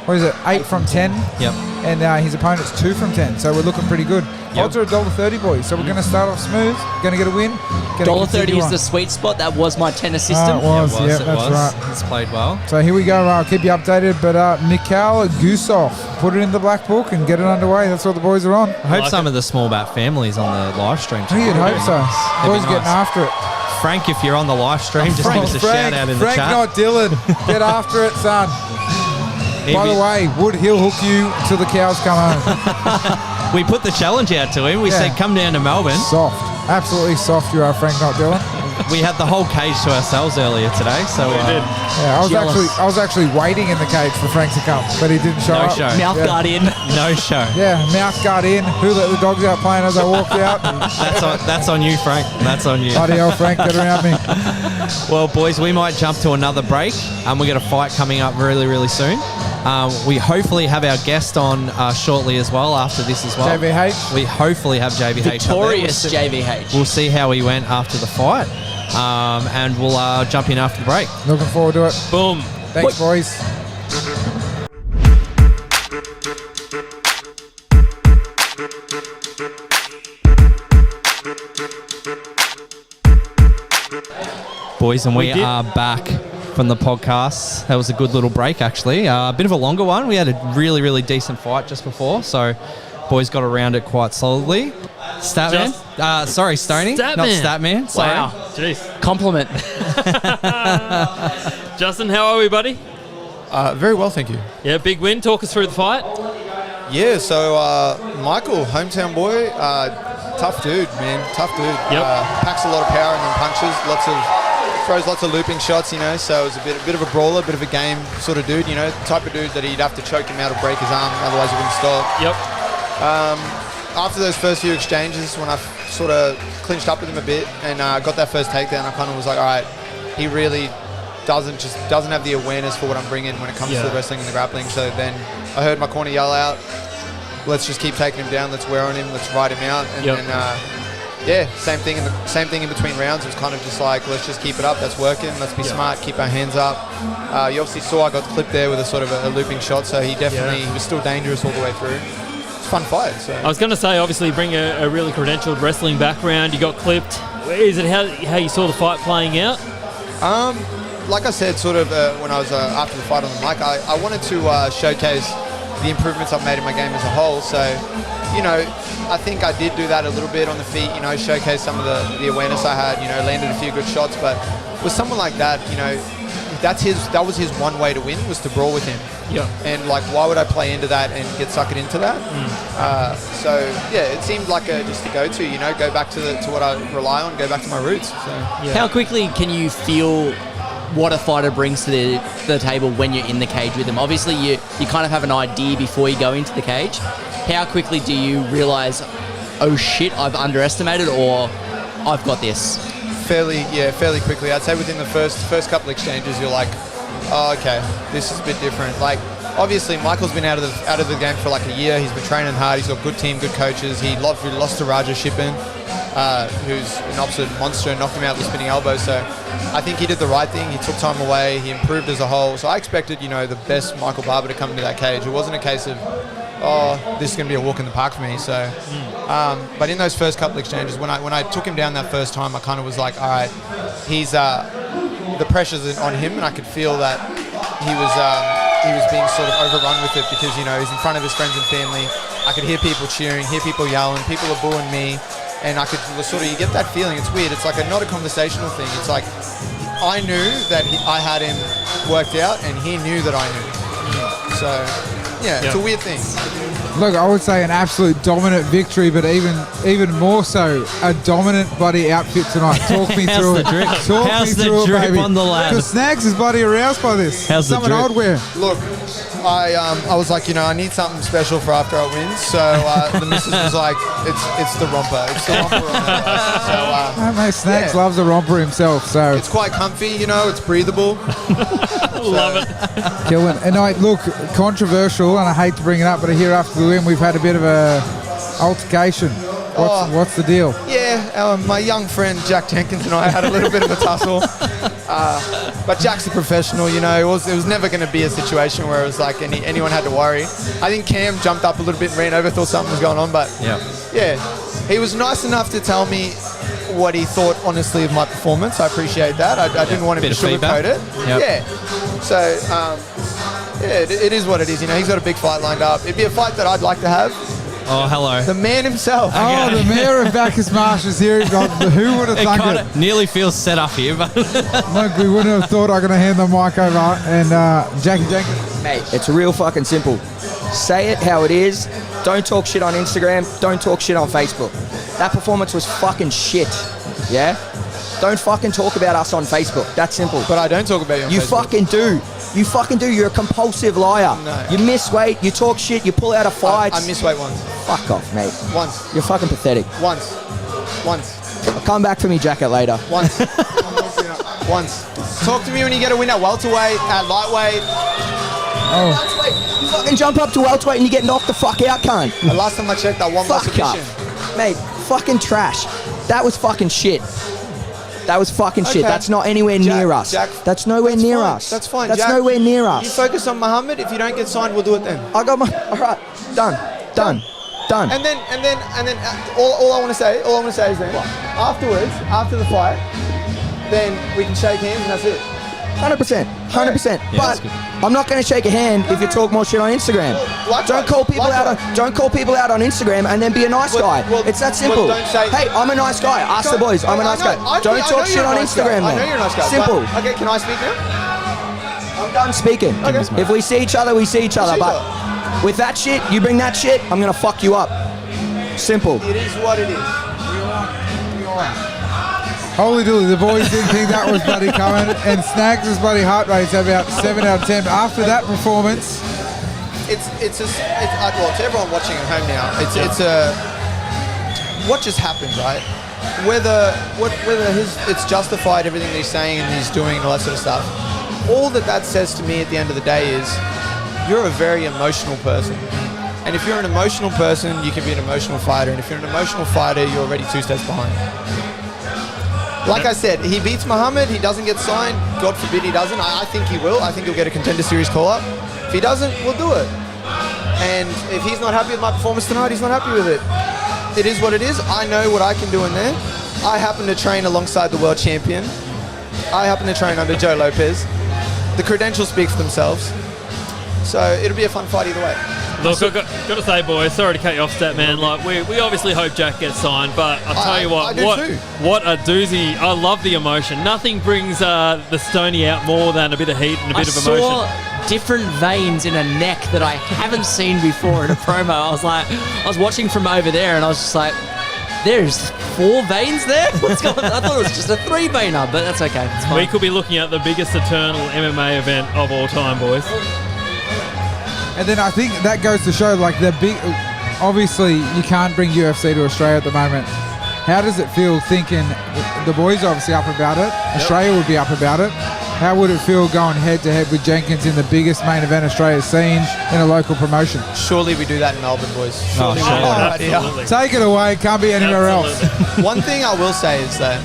S1: What is it? 8 from 10.
S2: Yep.
S1: And his opponent's 2 from 10, so we're looking pretty good.
S2: Yep.
S1: Odds are $1.30, boys. So we're going to start off smooth. Going to get a win.
S3: $1.30 is the sweet spot. That was my tennis system.
S1: it was. Yeah,
S2: it
S1: that's
S2: was.
S1: right.
S2: It's played well.
S1: So here we go. I'll keep you updated. But Mikhail Gusev, put it in the black book and get it underway. That's what the boys are on.
S2: I hope some of the small bat families on the live stream.
S1: I think you'd hope so.
S2: That'd be
S1: Boys getting
S2: nice.
S1: after it.
S2: Frank, if you're on the live stream, just give us a shout out in the
S1: Frank,
S2: chat.
S1: not Dylan. Get after it, son.
S2: He'd
S1: By
S2: be-
S1: the way, Wood, he'll hook you till the cows come home.
S2: we put the challenge out to him. We
S1: Yeah.
S2: said, come down to Melbourne.
S1: Soft. Absolutely soft you are, Frank, not Dylan.
S2: We had the whole cage to ourselves earlier today, so
S1: Yeah, I was actually waiting in the cage for Frank to come, but he didn't show
S2: No
S1: up.
S2: show.
S3: Mouth
S1: Yeah.
S3: guard in.
S2: no show.
S1: Yeah, mouth guard in. Who let the dogs out playing as I walked out?
S2: That's on you, Frank. That's on you.
S1: Bloody hell, Frank, get around me.
S2: Well, boys, we might jump to another break. We got a fight coming up really, really soon. We hopefully have our guest on shortly as well after this as well.
S1: JVH.
S2: We hopefully have JVH
S3: Victorious
S2: up there.
S3: JVH.
S2: We'll see how he went after the fight. And we'll jump in after the break.
S1: Looking forward to it.
S4: Boom.
S1: Thanks, boys.
S2: Boys, and we
S4: did.
S2: are back from the podcast. That was a good little break, actually. A bit of a longer one. We had a really, really decent fight just before, so boys got around it quite solidly. Statman? Sorry, Stoney.
S4: Statman.
S2: Not Statman. Sorry.
S3: Wow.
S4: Jeez.
S3: Compliment.
S4: Justin, how are we, buddy?
S9: Very well, thank you.
S4: Yeah, big win. Talk us through the fight.
S9: Yeah, so Michael, hometown boy, tough dude, man, tough dude.
S4: Yep.
S9: Packs a lot of power and then punches, throws lots of looping shots, you know. So it was a bit of a brawler, a bit of a game sort of dude, you know, type of dude that he'd have to choke him out or break his arm, otherwise he wouldn't stop.
S4: Yep.
S9: After those first few exchanges, when I sort of clinched up with him a bit and got that first takedown, I kind of was like, all right, he really doesn't have the awareness for what I'm bringing when it comes to the wrestling and the grappling. So then I heard my corner yell out, let's just keep taking him down, let's wear on him, let's ride him out. And then same thing in between rounds. It was kind of just like, let's just keep it up, that's working, let's be smart, keep our hands up. You obviously saw I got clipped there with a sort of a looping shot, so he was still dangerous all the way through. It's a fun fight. So.
S4: I was going to say, obviously, bring a really credentialed wrestling background. You got clipped. Is it how you saw the fight playing out?
S9: Like I said, sort of when I was after the fight on the mic, I wanted to showcase the improvements I've made in my game as a whole. So, you know, I think I did do that a little bit on the feet, you know, showcase some of the awareness I had, you know, landed a few good shots. But with someone like that, you know, that was his one way to win, was to brawl with him.
S4: Yeah.
S9: And, like, why would I play into that and get suckered into that? So, yeah, it seemed like just a go-to, you know, go back to what I rely on, go back to my roots. So.
S3: Yeah. How quickly can you feel what a fighter brings to the table when you're in the cage with them? Obviously, you kind of have an idea before you go into the cage. How quickly do you realise, oh shit, I've underestimated, or I've got this?
S9: Fairly quickly. I'd say within the first couple exchanges, you're like, oh, okay, this is a bit different. Like, obviously, Michael's been out of the game for like a year. He's been training hard. He's got good team, good coaches. He lost to Raja Shippen, who's an absolute monster, and knocked him out with a spinning elbow. So I think he did the right thing. He took time away. He improved as a whole. So I expected, you know, the best Michael Barber to come into that cage. It wasn't a case of, oh, this is going to be a walk in the park for me. So, but in those first couple exchanges, when I took him down that first time, I kind of was like, all right, he's the pressure's on him, and I could feel that he was being sort of overrun with it because, you know, he's in front of his friends and family. I could hear people cheering, hear people yelling, people are booing me, and I could sort of, you get that feeling. It's weird. It's like not a conversational thing. It's like I knew that I had him worked out, and he knew that I knew. So, yeah, it's a weird thing.
S1: Look, I would say an absolute dominant victory, but even more so, a dominant bloody outfit tonight. Talk me through it.
S2: How's the drip on the lab?
S1: Because Snags is bloody aroused by this.
S2: How's the drip?
S1: I'd wear.
S9: Look, I was like, you know, I need something special for after I win. So the missus was like, it's the romper. It's the romper on that. So,
S1: mate, Snags loves a romper himself, so
S9: it's quite comfy, you know, it's breathable.
S4: Love it.
S1: killing. And look, controversial, and I hate to bring it up, but here after the win, we've had a bit of a altercation. What's the deal?
S9: Yeah, my young friend Jack Jenkins and I had a little bit of a tussle. But Jack's a professional, you know. It was never going to be a situation where it was like anyone had to worry. I think Cam jumped up a little bit and ran over, thought something was going on, but yeah, he was nice enough to tell me what he thought honestly of my performance. I appreciate that. I didn't want him to sugarcoat it.
S2: Yep.
S9: Yeah. So it is what it is. You know, he's got a big fight lined up. It'd be a fight that I'd like to have.
S2: Oh, hello.
S9: The man himself.
S1: Oh, the mayor of Bacchus Marsh is here. Who would have thunk it?
S2: Nearly feels set up here, but
S1: Look, we wouldn't have thought I'm going to hand the mic over. And Jackie Jenkins.
S5: Mate, it's real fucking simple. Say it how it is. Don't talk shit on Instagram. Don't talk shit on Facebook. That performance was fucking shit. Yeah? Don't fucking talk about us on Facebook. That's simple.
S9: But I don't talk about you on Facebook.
S5: You fucking do. You fucking do. You're a compulsive liar.
S9: No.
S5: You miss weight. You talk shit. You pull out of fights.
S9: I missed weight once.
S5: Fuck off, mate.
S9: Once.
S5: You're fucking pathetic.
S9: Once.
S5: Come back for me jacket later.
S9: Once. Once. Talk to me when you get a win at welterweight, at lightweight.
S1: Oh.
S5: You fucking jump up to welterweight and you get knocked the fuck out, cunt.
S9: The last time I checked, I won by submission.
S5: Mate, fucking trash. That was fucking shit. That was fucking shit. That's not anywhere near us. That's nowhere near us.
S9: That's fine.
S5: That's
S9: Jack,
S5: nowhere near us.
S9: You focus on Muhammad. If you don't get signed, we'll do it then.
S5: I got my... All right. Done.
S9: And then all I want to say is then afterwards, after the fight, then we can shake hands and that's it.
S5: 100%.
S2: Yeah, that's
S5: But
S2: good.
S5: I'm not going to shake a hand if you talk more shit on Instagram. Don't call people out on Instagram and then be a nice guy. It's that simple.
S9: don't say-
S5: Hey, I'm a nice guy. Ask the boys. I'm a nice guy. Don't talk shit on Instagram,
S9: I know
S5: man.
S9: you're a nice guy.
S5: Simple.
S9: But, okay, can I speak now?
S5: I'm done speaking. If we see each other, we see each other.
S9: see each
S5: But with that shit, you bring that shit, I'm going to fuck you up. Simple.
S9: It is what it is.
S1: Holy dooly, the boys didn't think that was bloody coming, and Snags' bloody heart rate's about 7 out of 10. After that performance,
S9: Well, to everyone watching at home now, it's what just happened, right? Whether it's justified everything he's saying and he's doing and all that sort of stuff. All that says to me at the end of the day is you're a very emotional person. And if you're an emotional person, you can be an emotional fighter. And if you're an emotional fighter, you're already 2 steps behind. Like I said, he beats Muhammad, he doesn't get signed. God forbid he doesn't. I think he will. I think he'll get a Contender Series call-up. If he doesn't, we'll do it. And if he's not happy with my performance tonight, he's not happy with it. It is what it is. I know what I can do in there. I happen to train alongside the world champion. I happen to train under Joe Lopez. The credentials speak for themselves. So it'll be a fun fight either way.
S4: Look, I've got to say, boys, sorry to cut you off, Stat Man. Like, we obviously hope Jack gets signed, but I'll tell you
S9: I do too.
S4: what a doozy. I love the emotion. Nothing brings the Stony out more than a bit of heat and a bit of emotion.
S3: I saw different veins in a neck that I haven't seen before in a promo. I was watching from over there and I was just like, there's 4 veins there? What's going on? I thought it was just a 3-veiner, but that's okay. It's fine.
S4: We could be looking at the biggest eternal MMA event of all time, boys.
S1: and then I think that goes to show, like, the big. Obviously, you can't bring UFC to Australia at the moment. How does it feel thinking the boys are obviously up about it? Australia would be up about it. How would it feel going head-to-head with Jenkins in the biggest main event Australia's seen in a local promotion?
S9: Surely we do that in Melbourne, boys. Surely we do
S1: sure.
S9: that right here.
S4: Absolutely.
S1: Take it away. Can't be anywhere else.
S9: One thing I will say is that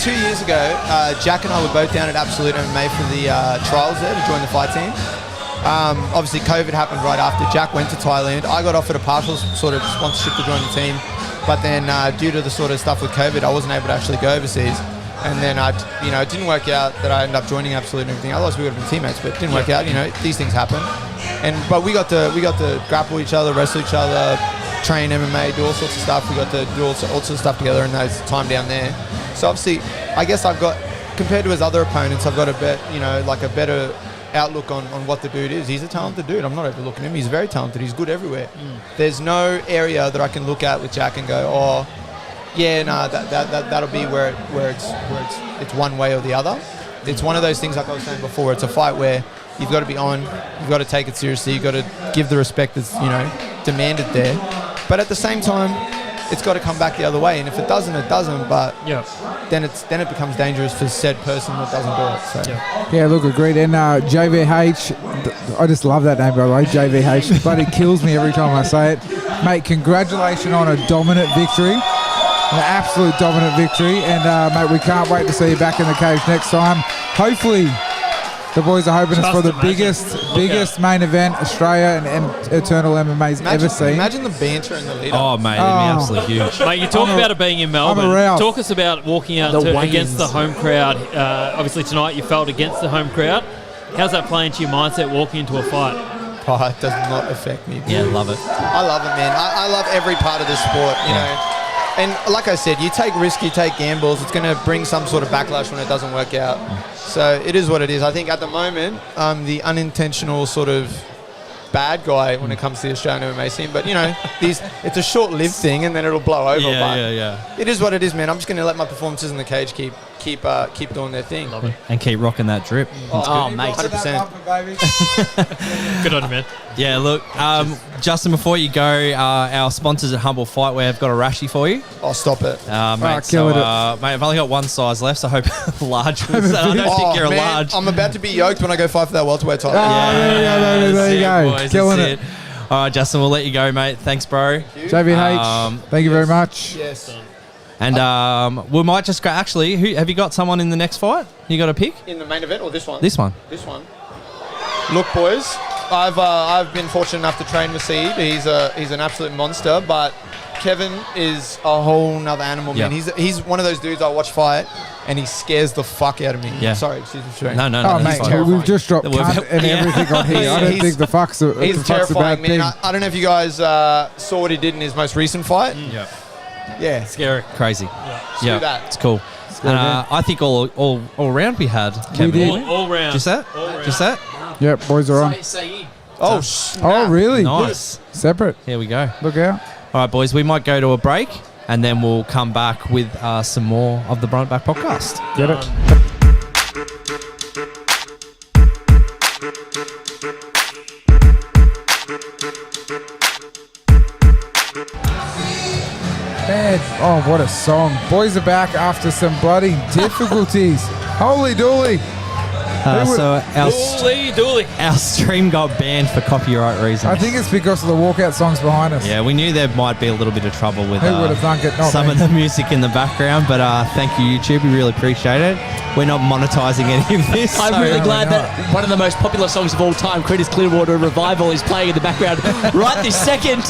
S9: 2 years ago, Jack and I were both down at Absolute MMA for the trials there to join the fight team. Obviously, COVID happened right after. Jack went to Thailand. I got offered a partial sort of sponsorship to join the team, but then due to the sort of stuff with COVID, I wasn't able to actually go overseas. And then it didn't work out that I ended up joining Absolute and everything. Otherwise, we would have been teammates, but it didn't work out. These things happen. But we got to grapple each other, wrestle each other, train MMA, do all sorts of stuff. We got to do all sorts of stuff together in those time down there. So obviously, I guess I've got, compared to his other opponents, I've got a better outlook on what the dude is. He's a talented dude. I'm not overlooking him. He's very talented. He's good everywhere. There's no area that I can look at with Jack and go, oh, yeah, no, that'll be where it's one way or the other. It's one of those things, like I was saying before. It's a fight where you've got to be on, you've got to take it seriously, you've got to give the respect that's demanded there. But at the same time, it's got to come back the other way. And if it doesn't, it doesn't. But then it becomes dangerous for said person that doesn't do it. So
S1: Yeah, look, agreed. And JVH, I just love that name, by the way, JVH. Bloody kills me every time I say it. Mate, congratulations on a dominant victory. An absolute dominant victory. And, mate, we can't wait to see you back in the cage next time. Hopefully, the boys are hoping it's for the biggest main event Australia and Eternal MMA's ever seen.
S9: Imagine the banter and the lead-up.
S2: Oh, mate, it'd be absolutely huge.
S4: Mate, you talk about it being in Melbourne.
S1: aroused.
S4: Talk us about walking out against the home crowd. Obviously, tonight you felt against the home crowd. How's that playing to your mindset walking into a fight?
S9: Oh, it does not affect me.
S2: Yeah, love it.
S9: I love it, man. I love every part of this sport, you know. And like I said, you take risks, you take gambles. It's going to bring some sort of backlash when it doesn't work out. So it is what it is. I think at the moment, I'm the unintentional sort of bad guy when it comes to the Australian MMA scene. But, it's a short-lived thing and then it'll blow over.
S2: Yeah.
S9: It is what it is, man. I'm just going to let my performances in the cage keep doing their thing.
S4: Love it.
S2: And keep rocking that drip.
S3: Oh, mate.
S9: 100%.
S4: Good on you, man.
S2: Yeah, look, Justin, before you go, our sponsors at Humble Fightwear have got a rashie for you.
S9: Oh, stop it.
S2: Mate,
S1: killing it.
S2: Mate, I've only got one size left, so I hope large was, I don't think you're a
S9: man,
S2: large.
S9: I'm about to be yoked when I go fight for that welterweight title.
S1: There you go.
S2: Boys,
S1: Killing
S2: that's
S1: it.
S2: All right, Justin, we'll let you go, mate. Thanks, bro.
S1: JVH, thank you very much.
S9: Yes.
S2: And we might just go. Actually, have you got someone in the next fight? You got a pick?
S9: In the main event or this one?
S2: This one.
S9: This one. Look, boys, I've been fortunate enough to train with Saeed. He's an absolute monster, but Kevin is a whole nother animal, man.
S2: Yeah.
S9: He's one of those dudes I watch fight, and he scares the fuck out of me.
S2: Yeah.
S9: Sorry, excuse me. Shane.
S2: No,
S1: Oh,
S2: he's
S1: mate,
S2: fine.
S1: we've just dropped
S2: We've-
S1: cunt and
S2: yeah.
S1: everything on here. I don't
S9: He's-
S1: think the fuck's a,
S9: He's
S1: the fuck's a
S9: terrifying,
S1: bad
S9: man.
S1: thing.
S9: I don't know if you guys saw what he did in his most recent fight.
S2: Yeah.
S9: Yeah.
S4: Scary.
S2: Crazy.
S9: do
S2: Yeah,
S9: that.
S2: it's cool. And I think all round we had. Kevin,
S1: did.
S2: didn't we?
S4: All round.
S2: Just that?
S4: All round.
S2: Just that?
S1: Yep, boys are on.
S9: Oh,
S1: Oh, really?
S2: Nice.
S1: Separate.
S2: Here we go.
S1: Look out.
S2: All right, boys, we might go to a break and then we'll come back with some more of the Brunt Back podcast.
S1: Get it. Man, oh, what a song. Boys are back after some bloody difficulties. Holy dooly. Who would-
S2: So our,
S4: Dooley.
S2: our stream got banned for copyright reasons.
S1: I think it's because of the walkout songs behind us.
S2: Yeah, we knew there might be a little bit of trouble with
S1: Who would have thunk it? Not
S2: some
S1: me.
S2: of the music in the background, but thank you, YouTube. We really appreciate it. We're not monetizing any of this.
S3: I'm
S2: so-
S3: really glad
S1: no.
S3: that one of the most popular songs of all time, Critters Clearwater Revival, is playing in the background right this second.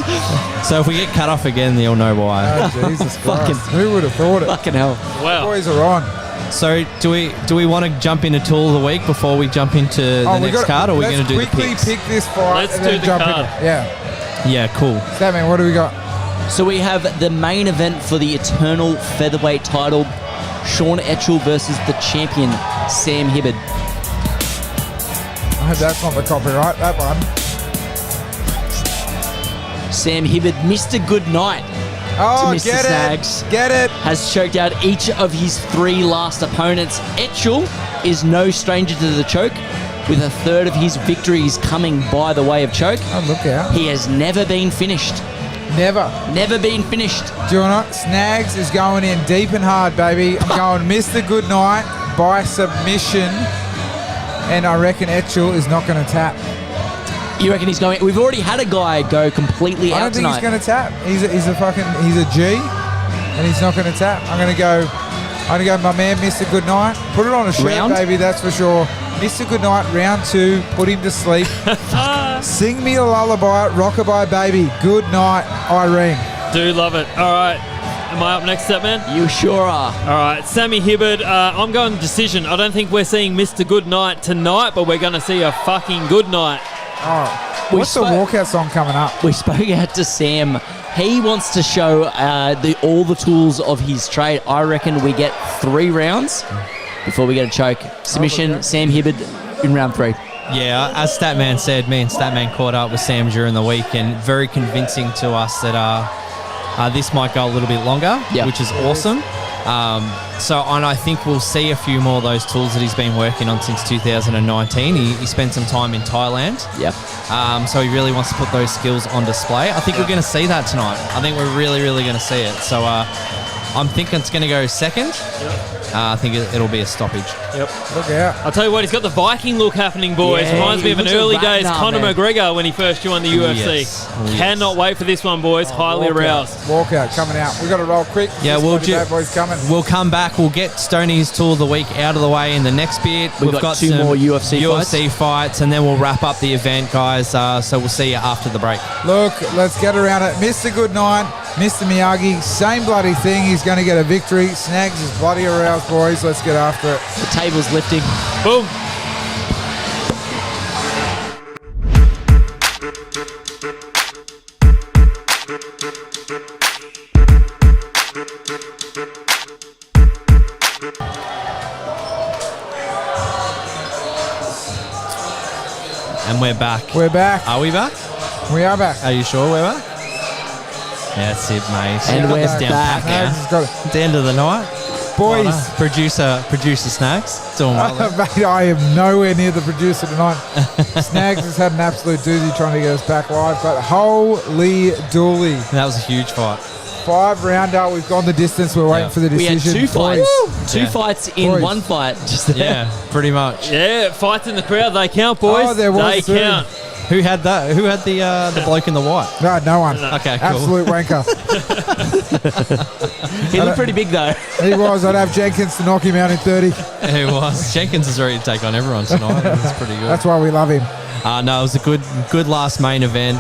S2: So if we get cut off again, you'll know why.
S1: Oh, Jesus
S3: Fucking-
S1: Christ. Who would have thought it?
S3: Fucking hell.
S4: Wow.
S1: Boys are on.
S2: So do we want to jump into tool of the week before we jump into the
S1: we
S2: next
S1: gotta-
S2: card, or are we
S1: let's
S2: going to do the
S1: quickly
S2: picks?
S1: pick this fight
S4: Let's
S1: and
S4: do
S1: then
S4: the
S1: jump
S4: card.
S1: in. Yeah.
S2: Yeah, cool.
S1: Statman, what do we got?
S3: So we have the main event for the Eternal Featherweight title, Sean Etchell versus the champion, Sam Hibbard.
S1: I hope that's not the copyright, that one.
S3: Sam Hibbard, Mr. Goodnight,
S1: Oh,
S3: to Mr.
S1: get
S3: Snags.
S1: it. Get it.
S3: has choked out each of his 3 last opponents. Etchell is no stranger to the choke, with a third of his victories coming by the way of choke.
S1: Oh, look out.
S3: He has never been finished.
S1: Never.
S3: Never been finished.
S1: Do you know what? Snags is going in deep and hard, baby. I'm going Mr. Goodnight by submission. And I reckon Etchell is not going to tap.
S3: You reckon he's going? We've already had a guy go completely
S1: I
S3: out
S1: don't think
S3: tonight.
S1: he's going to tap. He's a G, and he's not going to tap. I'm going to go my man, Mr. Goodnight. Put it on a shirt,
S3: Round?
S1: baby, that's for sure. Mr. Goodnight, round 2, put him to sleep. Sing me a lullaby, rockabye, baby. Good night, Irene.
S4: Do love it. All right. Am I up next, man?
S3: You sure are.
S4: All right, Sammy Hibbard. I'm going decision. I don't think we're seeing Mr. Goodnight tonight, but we're going to see a fucking good night.
S1: Oh,
S3: We
S1: what's the
S3: spoke-
S1: walkout song coming up?
S3: We spoke out to Sam. He wants to show all the tools of his trade. I reckon we get 3 rounds before we get a choke. Submission,
S1: okay.
S3: Sam Hibbard in round 3.
S2: Yeah, as Statman said, me and Statman caught up with Sam during the week, and very convincing to us that this might go a little bit longer,
S3: Yeah.
S2: which is awesome. And I think we'll see a few more of those tools that he's been working on since 2019. He spent some time in Thailand,
S3: Yep.
S2: so he really wants to put those skills on display. I think we're going to see that tonight. I think we're really, really going to see it. So I'm thinking it's going to go second. I think it'll be a stoppage.
S4: Yep.
S1: Look out.
S4: I'll tell you what, he's got the Viking look happening, boys.
S3: Yeah,
S4: Reminds me
S3: he
S4: of an
S3: looks a
S4: early
S3: rat
S4: days
S3: now,
S4: Conor
S3: man.
S4: McGregor when he first joined the UFC.
S2: Yes. Oh, yes.
S4: Cannot wait for this one, boys. Highly aroused.
S1: Walkout coming out. We got to roll quick.
S2: Yeah,
S1: This
S2: we'll
S1: bloody bad boy's coming.
S2: We'll come back. We'll get Stoney's tool of the week out of the way in the next bit.
S3: We've got 2
S2: some
S3: more UFC
S2: fights, and then we'll wrap up the event, guys. So we'll see you after the break.
S1: Look, let's get around it. Mr. Goodnight, Mr. Miyagi, same bloody thing. He's going to get a victory. Snags is bloody aroused, boys. Let's get after it.
S3: The table's lifting.
S4: Boom.
S2: And we're back.
S1: We're back.
S2: Are we back?
S1: We are back.
S2: Are you sure we're back? Yeah, that's it, mate.
S3: And we're
S2: Down
S3: back.
S2: pat
S1: Snags
S2: now.
S1: has got it.
S2: At the end of the night.
S1: Boys,
S2: Producer Snags. Doing well there.
S1: mate, I am nowhere near the producer tonight. Snags has had an absolute doozy trying to get us back live, but holy dooly.
S2: That was a huge fight.
S1: 5-rounder. We've gone the distance. We're waiting
S2: Yeah.
S1: for the
S3: We had
S1: decision.
S3: 2 fights.
S1: Boys.
S3: 2
S2: Yeah.
S3: fights in
S1: Boys.
S3: 1 fight. Just there.
S2: Yeah, pretty much.
S4: Yeah, fights in the crowd. They count, boys.
S1: Oh, there was
S4: They
S1: too.
S4: count.
S2: Who had that? Who had the bloke in the white?
S1: No one.
S2: Okay, cool.
S1: Absolute wanker.
S3: He looked pretty big, though.
S1: He was. I'd have Jenkins to knock him out in 30.
S2: Who was? Jenkins is ready to take on everyone tonight. That's pretty good.
S1: That's why we love him.
S2: No, it was a good last main event.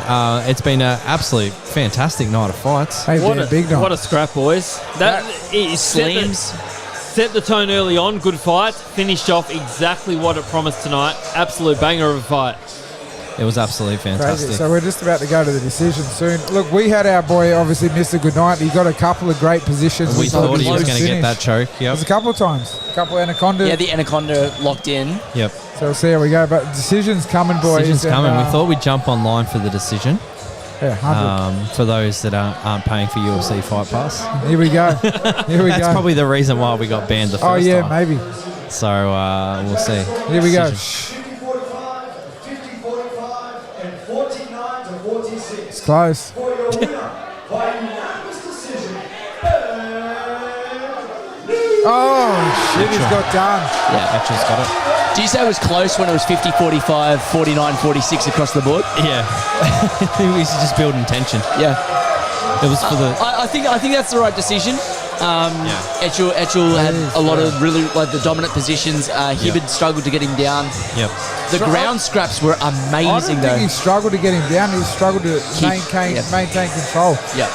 S2: It's been an absolute fantastic night of fights.
S1: Hey,
S4: What
S1: damn,
S4: a,
S1: big night.
S4: what a scrap, boys. That is
S3: Slams.
S4: set the tone early on, good fight. Finished off exactly what it promised tonight. Absolute banger of a fight.
S2: It was absolutely fantastic.
S1: Crazy. So we're just about to go to the decision soon. Look, we had our boy obviously Mr. Goodnight. He got a couple of great positions.
S2: We thought he was going to get that choke. Yep.
S1: There's a couple of times. A couple of Anaconda.
S3: Yeah, the Anaconda locked in.
S2: Yep.
S1: So we'll see how we go. But decision's coming, boys.
S2: Decision's coming. We thought we'd jump online for the decision.
S1: Yeah, 100.
S2: For those that aren't paying for UFC Fight Pass.
S1: Here we go. Here we
S2: That's
S1: go.
S2: probably the reason why we got banned the first
S1: Oh, yeah,
S2: time.
S1: maybe.
S2: So we'll see.
S1: Here we go. It's close. Oh, shit, he's got done.
S3: Yeah.
S2: Etchel's got it.
S3: Do you say it was close when it was 50-45, 49-46 across the board?
S2: Yeah. We should just building tension.
S3: Yeah.
S2: It was for the...
S3: I think that's the right decision. Etchel had a lot of really the dominant positions. Hibbard struggled to get him down.
S2: Yep.
S3: The ground scraps were amazing,
S1: I don't think he struggled to get him down. He struggled to maintain control.
S3: Yeah.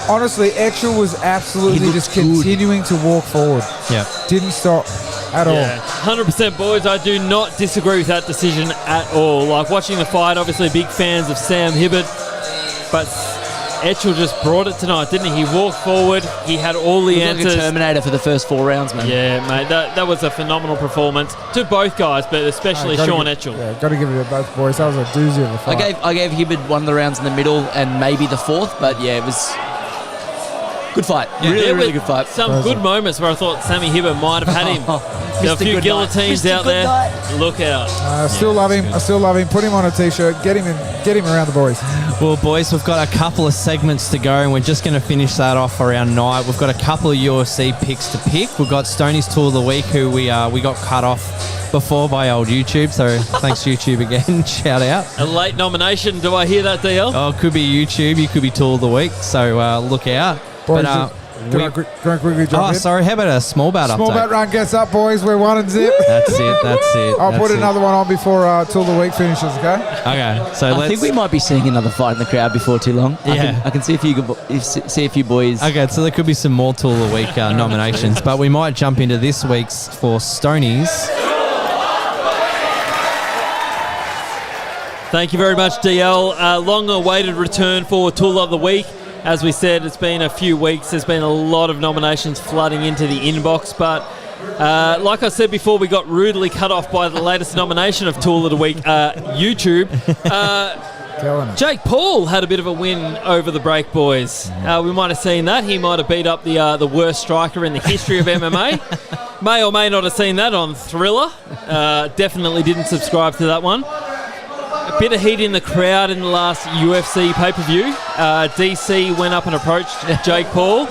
S1: Honestly, Etchel was absolutely just continuing to walk forward.
S2: Yeah.
S1: Didn't stop at all.
S4: 100%, boys. I do not disagree with that decision at all. Like, watching the fight, obviously big fans of Sam Hibbard, but Etchel just brought it tonight, didn't he? He walked forward. He had all the answers.
S3: Like a Terminator for the first 4 rounds, man.
S4: Yeah, mate. That was a phenomenal performance to both guys, but especially Sean Etchel.
S1: Yeah, got to give it to both boys. That was a doozy of a fight.
S3: I gave Hibbard one of the rounds in the middle and maybe the 4th, but yeah, it was good fight.
S4: Yeah,
S3: really good fight.
S4: Some good moments where I thought Sammy Hibbard might have had him. There were a few guillotines out there. Look out.
S1: I still love him. I still love him. Put him on a t-shirt. Get him around the boys.
S2: Well, boys, we've got a couple of segments to go, and we're just going to finish that off around night. We've got a couple of UFC picks to pick. We've got Stoney's Tool of the Week, who we got cut off before by old YouTube. So thanks, YouTube, again. Shout out.
S4: A late nomination. Do I hear that, DL?
S2: Oh, it could be YouTube. You could be Tool of the Week. So look out.
S1: Boys, can I quickly jump in?
S2: Sorry. How about a small bout update?
S1: Small bout run gets up, boys. We're 1-0.
S2: That's it.
S1: I'll put another one on before Tool of the Week finishes, okay?
S2: Okay. So
S3: I think we might be seeing another fight in the crowd before too long.
S2: Yeah.
S3: I can see a few boys.
S2: Okay, so there could be some more Tool of the Week nominations, but we might jump into this week's for Stoney's.
S4: Thank you very much, DL. Long-awaited return for Tool of the Week. As we said, it's been a few weeks. There's been a lot of nominations flooding into the inbox, but like I said before, we got rudely cut off by the latest nomination of Tool of the Week, YouTube. Jake Paul had a bit of a win over the break, boys. We might have seen that. He might have beat up the worst striker in the history of MMA. May or may not have seen that on Thriller. Definitely didn't subscribe to that one. A bit of heat in the crowd in the last UFC pay-per-view. DC went up and approached Jake Paul.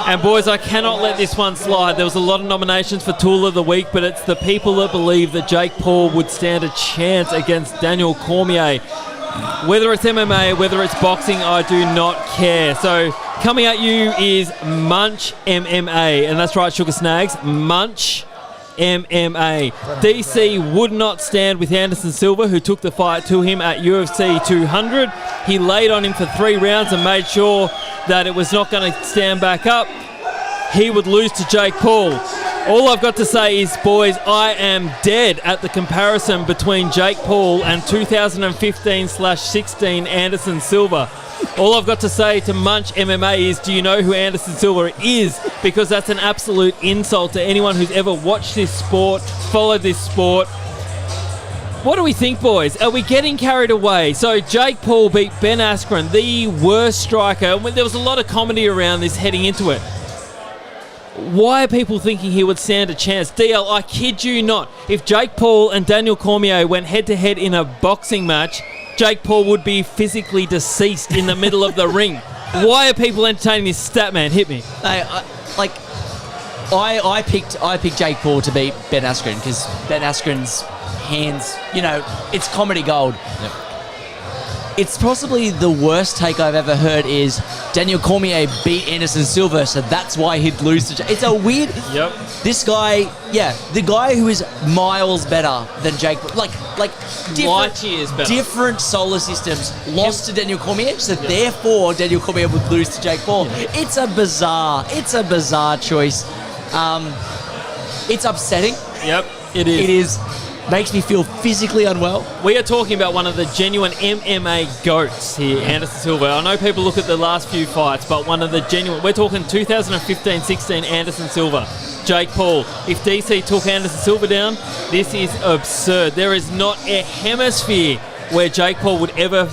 S4: And boys, I cannot let this one slide. There was a lot of nominations for Tool of the Week, but it's the people that believe that Jake Paul would stand a chance against Daniel Cormier. Whether it's MMA, whether it's boxing, I do not care. So coming at you is Munch MMA. And that's right, Sugar Snags. Munch MMA. DC would not stand with Anderson Silva, who took the fight to him at UFC 200. He laid on him for 3 rounds and made sure that it was not going to stand back up. He would lose to Jake Paul. All I've got to say is, boys, I am dead at the comparison between Jake Paul and 2015/16 Anderson Silva. All I've got to say to Munch MMA is, do you know who Anderson Silva is? Because that's an absolute insult to anyone who's ever watched this sport, followed this sport. What do we think, boys? Are we getting carried away? So Jake Paul beat Ben Askren, the worst striker. There was a lot of comedy around this heading into it. Why are people thinking he would stand a chance? DL, I kid you not. If Jake Paul and Daniel Cormier went head-to-head in a boxing match, Jake Paul would be physically deceased in the middle of the ring. Why are people entertaining this stat, man? Hit me.
S3: I picked Jake Paul to beat Ben Askren because Ben Askren's hands, it's comedy gold.
S2: Yep.
S3: It's possibly the worst take I've ever heard is Daniel Cormier beat Anderson Silva, so that's why he'd lose to Jake. It's a weird...
S4: Yep.
S3: This guy, the guy who is miles better than Jake, like
S4: light years better.
S3: Different solar systems lost to Daniel Cormier, so therefore Daniel Cormier would lose to Jake Paul. It's a bizarre choice. It's upsetting.
S4: Yep, it is.
S3: It is. Makes me feel physically unwell.
S4: We are talking about one of the genuine MMA goats here, Anderson Silva. I know people look at the last few fights, but one of the genuine... We're talking 2015-16 Anderson Silva. Jake Paul. If DC took Anderson Silva down, this is absurd. There is not a hemisphere where Jake Paul would ever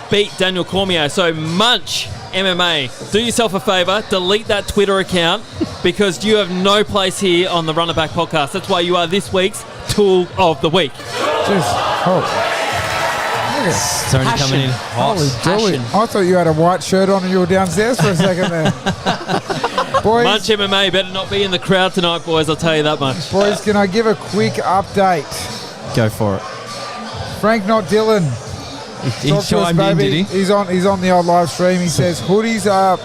S4: beat Daniel Cormier. So Munch MMA, do yourself a favour, delete that Twitter account because you have no place here on the Runner Back podcast. That's why you are this week's Tool of the Week.
S2: Tony coming in hot.
S1: Holy dooly. I thought you had a white shirt on and you were downstairs for a second there. Boys,
S4: Munch MMA better not be in the crowd tonight, boys, I'll tell you that much.
S1: boys, can I give a quick update?
S2: Go for it.
S1: Frank, not Dylan.
S2: He
S1: Talk to us,
S2: chimed in,
S1: baby.
S2: did he?
S1: He's on the old live stream. He says hoodies are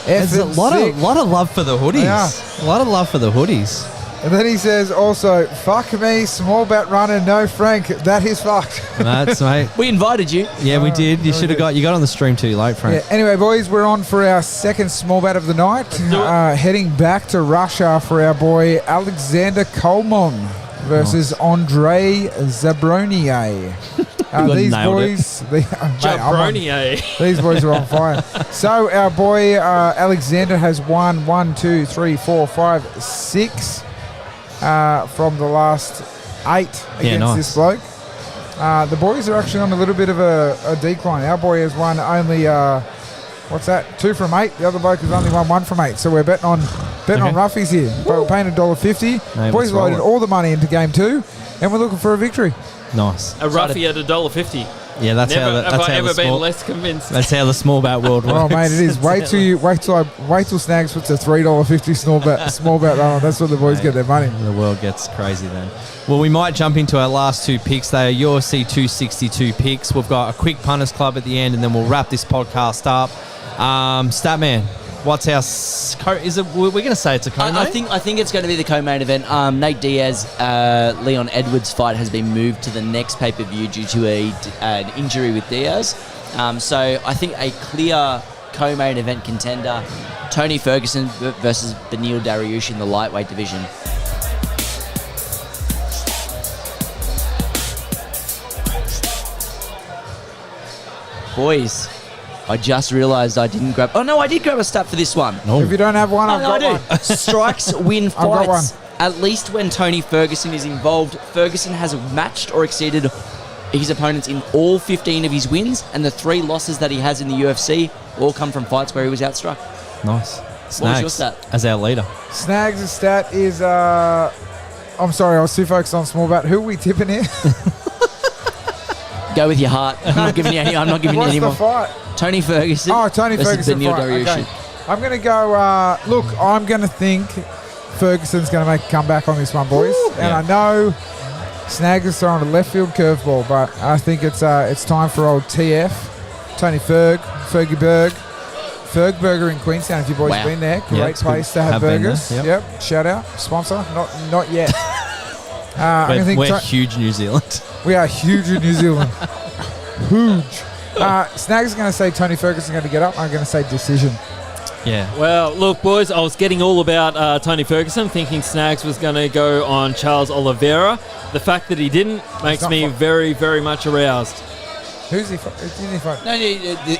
S2: There's a lot of love for the hoodies.
S1: Yeah.
S2: A lot of love for the hoodies.
S1: And then he says also, fuck me, small bat runner, no Frank. That is fucked.
S2: That's mate.
S3: We invited you.
S2: Yeah, we did. You should have got on the stream too late, Frank.
S1: Yeah, anyway, boys, we're on for our second small bat of the night. Heading back to Russia for our boy Alexander Kolmon versus Andrei Zabronier. These
S2: nailed
S1: boys,
S4: Jabroni,
S1: these boys are on fire. So our boy Alexander has won 1, 2, 3, 4, 5, 6 from the last 8 against this bloke. The boys are actually on a little bit of a decline. Our boy has won only 2 from 8. The other bloke has only won 1 from 8. So we're betting on roughies here. But we're paying $1.50. Boys loaded all the money into game 2, and we're looking for a victory.
S2: Nice.
S4: A roughie at $1.50.
S2: Yeah, that's
S4: Never
S2: how.
S4: have I ever been less convinced.
S2: That's how the small bat world works.
S1: Oh, mate, it is. Wait till Snags puts a $3.50 small bet on. That's where the boys get their money.
S2: The world gets crazy then. Well, we might jump into our last 2 picks. They are UFC 262 picks. We've got a quick punters club at the end, and then we'll wrap this podcast up. Statman, what's our is it? We're going to say it's a co-main.
S3: I think it's going to be the co-main event. Nate Diaz, Leon Edwards fight has been moved to the next pay-per-view due to an injury with Diaz. So I think a clear co-main event contender, Tony Ferguson versus Beneil Dariush in the lightweight division. Boys, I just realised I didn't grab... Oh, no, I did grab a stat for this one.
S1: If you don't have one, I've got
S3: I
S1: one.
S3: do. Strikes win
S1: I've got
S3: fights.
S1: one.
S3: At least when Tony Ferguson is involved, Ferguson has matched or exceeded his opponents in all 15 of his wins, and the 3 losses that he has in the UFC all come from fights where he was outstruck.
S2: Nice.
S3: What
S2: Snags,
S3: was your stat?
S2: as our leader.
S1: Snags' stat is... I'm sorry, I was too focused on small bat. Who are we tipping here?
S3: Go with your heart. I'm not giving you any. I'm not giving you
S1: What's
S3: any
S1: the
S3: more.
S1: fight?
S3: Tony Ferguson.
S1: Oh, Tony
S3: versus
S1: Ferguson
S3: Beneil
S1: fight.
S3: Dariush.
S1: Okay. I'm going to go... look, I'm going to think Ferguson's going to make a comeback on this one, boys. And I know Snags is throwing a left field curveball, but I think it's time for old TF, Tony Fergie Berg. Fergburger in Queenstown, if you boys have been there. Great place to have burgers. Yep. Shout out. Sponsor. Not yet.
S2: We're huge New Zealand.
S1: We are huge in New Zealand. Huge. Snags is going to say Tony Ferguson's going to get up. I'm going to say decision.
S2: Yeah.
S4: Well, look, boys, I was getting all about Tony Ferguson, thinking Snags was going to go on Charles Oliveira. The fact that he didn't makes me very, very much aroused.
S1: Who's he fighting?
S3: No,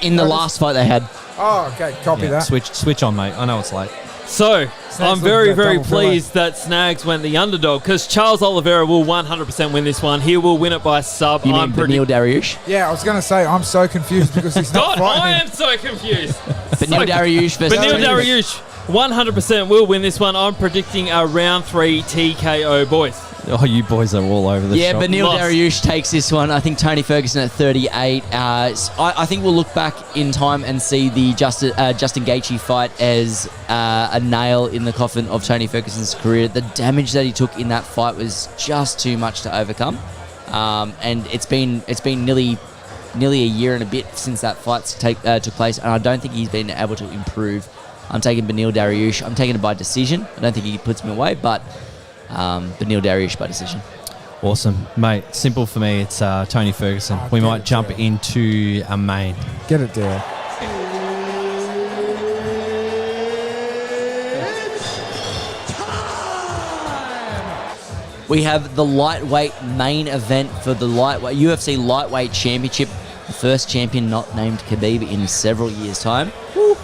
S3: in the last fight they had.
S1: Oh, okay. Copy that.
S2: Switch on, mate. I know it's late.
S4: So, I'm very, very
S1: double
S4: pleased that Snags went the underdog because Charles Oliveira will 100% win this one. He will win it by sub.
S3: You mean Beneil Dariush?
S1: Yeah, I was going to say, I'm so confused because he's not
S4: God,
S1: fighting
S4: I
S1: him.
S4: am so confused.
S3: Beneil Dariush versus
S4: Beneil
S3: Tony.
S4: Dariush 100% will win this one. I'm predicting a round 3 TKO, boys.
S2: Oh, you boys are all over the
S3: Yeah,
S2: shop.
S3: Beneil Dariush takes this one. I think Tony Ferguson at 38. I think we'll look back in time and see the Justin Gaethje fight as a nail in the coffin of Tony Ferguson's career. The damage that he took in that fight was just too much to overcome, and it's been nearly a year and a bit since that fight took place, and I don't think he's been able to improve. I'm taking Beneil Dariush. I'm taking it by decision. I don't think he puts me away, but Beneil Dariush by decision.
S2: Awesome. Mate, simple for me. It's Tony Ferguson. We might jump into a main.
S1: Get it, Dale.
S3: We have the lightweight main event for the lightweight UFC lightweight championship. The first champion not named Khabib in several years' time. Woo.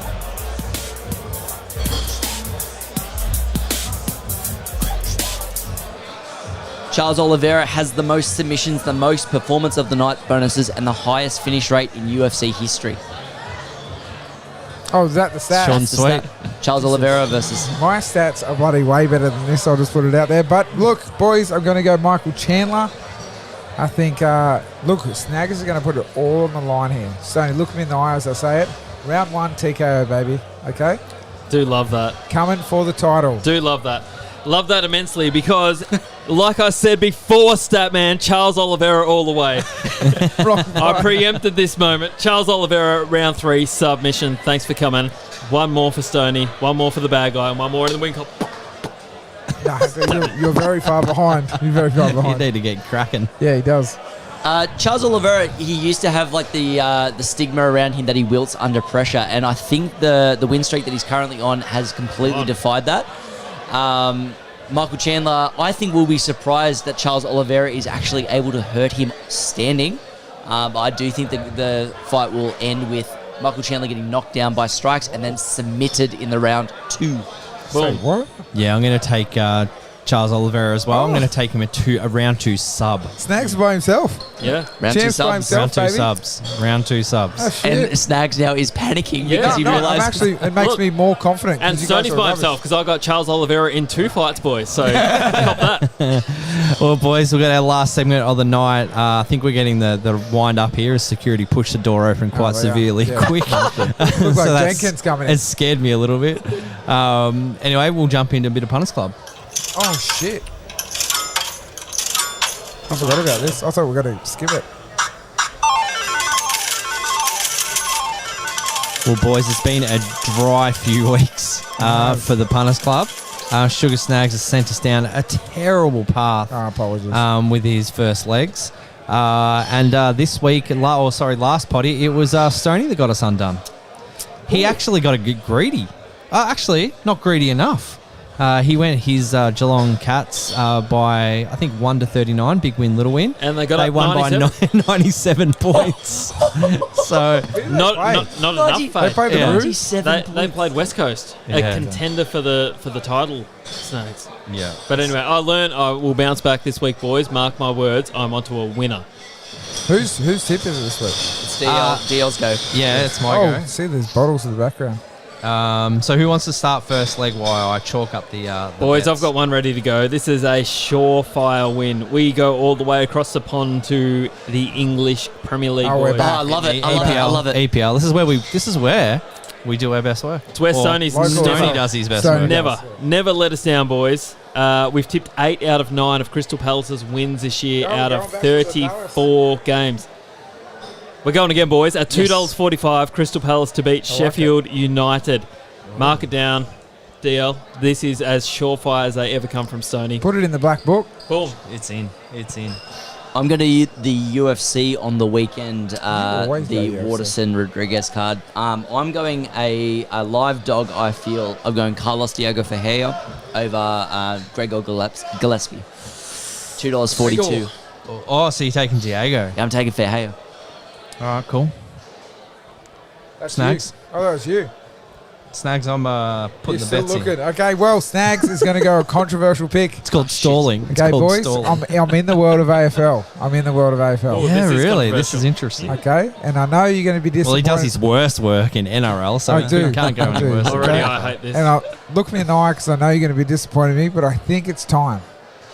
S3: Charles Oliveira has the most submissions, the most performance of the night bonuses, and the highest finish rate in UFC history.
S1: Oh, is that the stats?
S2: Sean
S3: That's the
S2: Sweet.
S3: stat. Charles Oliveira versus...
S1: My stats are bloody way better than this. I'll just put it out there. But look, boys, I'm going to go Michael Chandler. I think, look, Snaggers is going to put it all on the line here. Stoney, look me in the eye as I say it. Round 1 TKO, baby. Okay?
S4: Do love that.
S1: Coming for the title.
S4: Do love that. Love that immensely because, like I said before, Statman, Charles Oliveira all the way. I preempted this moment. Charles Oliveira, round 3, submission. Thanks for coming. One more for Stoney, one more for the bad guy, and one more in the wing cop.
S1: No, you're very far behind. You're very far
S2: You
S1: behind.
S2: need to get cracking.
S1: Yeah, he does.
S3: Charles Oliveira, he used to have like the stigma around him that he wilts under pressure, and I think the win streak that he's currently on has completely defied that. Michael Chandler, I think, will be surprised that Charles Oliveira is actually able to hurt him standing. But I do think that the fight will end with Michael Chandler getting knocked down by strikes and then submitted in the round 2.
S1: Say what?
S2: Yeah, I'm going to take Charles Oliveira as well. I'm going to take him a round 2 sub.
S1: Snags by himself.
S4: Yeah.
S3: Round 2
S1: Champs by
S3: subs.
S1: himself.
S2: Round 2
S1: baby.
S2: subs. Round 2 subs.
S1: Oh, shit.
S3: And Snags now is panicking because he
S1: I'm
S3: realised...
S1: actually, it makes
S4: Look,
S1: me more confident.
S4: And
S1: 'cause you guys
S4: Stoney's
S1: are
S4: by
S1: rubbish.
S4: himself because I got Charles Oliveira in 2 fights, boys. So, cop that.
S2: Well, boys, we've got our last segment of the night. I think we're getting the wind up here as security pushed the door open quite
S1: yeah.
S2: severely
S1: Yeah.
S2: quick.
S1: Looks like
S2: that's-
S1: Jenkins coming in.
S2: It scared me a little bit. Anyway, we'll jump into a bit of Punters Club.
S1: Oh, shit. I forgot about this. I thought we were going to skip it.
S2: Well, boys, it's been a dry few weeks for the Punters Club. Sugar Snags has sent us down a terrible path
S1: Oh, apologies.
S2: with his first legs. And this week, last potty, it was Stoney that got us undone. He actually got a bit greedy. Actually, not greedy enough. He went his Geelong Cats by, I think, 1-39, big win, little win.
S4: And they got
S2: They
S4: up
S2: won
S4: 97.
S2: by 97 points. So,
S4: Not enough,
S1: They
S4: faith.
S1: played the
S2: Yeah.
S1: Roos.
S3: 97
S4: They played West Coast,
S2: Yeah.
S4: a contender for the title. Snags.
S2: yeah.
S4: But anyway, I learned I will bounce back this week, boys. Mark my words, I'm onto a winner.
S1: Whose tip is it this week?
S3: It's DL's go.
S2: Yeah, it's my
S1: Oh, see, there's bottles in the background.
S2: go. So who wants to start first leg while I chalk up the
S4: Boys,
S2: bets?
S4: I've got one ready to go. This is a surefire win. We go all the way across the pond to the English Premier League,
S1: Oh, we're
S4: boys.
S1: back.
S3: I love it.
S2: E-
S3: I love it. I love it.
S2: EPL. This is where we do our best work.
S4: It's where
S2: Or
S4: Stoney's
S1: local
S2: Stoney
S1: Never.
S2: does his best
S1: Stoney
S2: work.
S1: does.
S4: Never let us down, boys. We've tipped 8 out of 9 of Crystal Palace's wins this year
S1: Oh,
S4: out
S1: going
S4: of
S1: back to the
S4: 34 games. We're going again, boys. At $2.45, Crystal Palace to beat Sheffield United. Mark it down, DL. This is as surefire as they ever come from Stoney.
S1: Put it in the black book.
S4: Boom.
S2: It's in. It's in.
S3: I'm going to use the UFC on the weekend,
S1: always go
S3: the
S1: UFC.
S3: Waterson-Rodriguez card. I'm going a live dog, I feel. I'm going Carlos Diego Ferreira over Gregor Gillespie. $2.42.
S2: Oh, so you're taking Diego.
S3: I'm taking Ferreira.
S2: All right, cool.
S1: That's
S2: Snags.
S1: you. Oh, that was you.
S2: Snags, I'm putting
S1: You're
S2: the
S1: still
S2: bets
S1: looking.
S2: in.
S1: Okay, well, Snags is going to go a controversial pick.
S2: It's called stalling. It's
S1: Okay,
S2: called
S1: boys,
S2: stalling.
S1: I'm in the world of AFL. I'm in the world of AFL.
S4: Oh,
S2: yeah,
S4: this is
S2: really. This is
S4: controversial.
S2: interesting.
S1: Okay, and I know you're going to be disappointed.
S2: Well, he does his worst work in NRL, so
S1: I
S2: he
S1: do.
S2: can't go
S1: I
S2: any
S1: do.
S2: worse.
S4: Already,
S1: Okay.
S4: I hate this.
S1: And look me in the eye because I know you're going to be disappointed in me, but I think it's time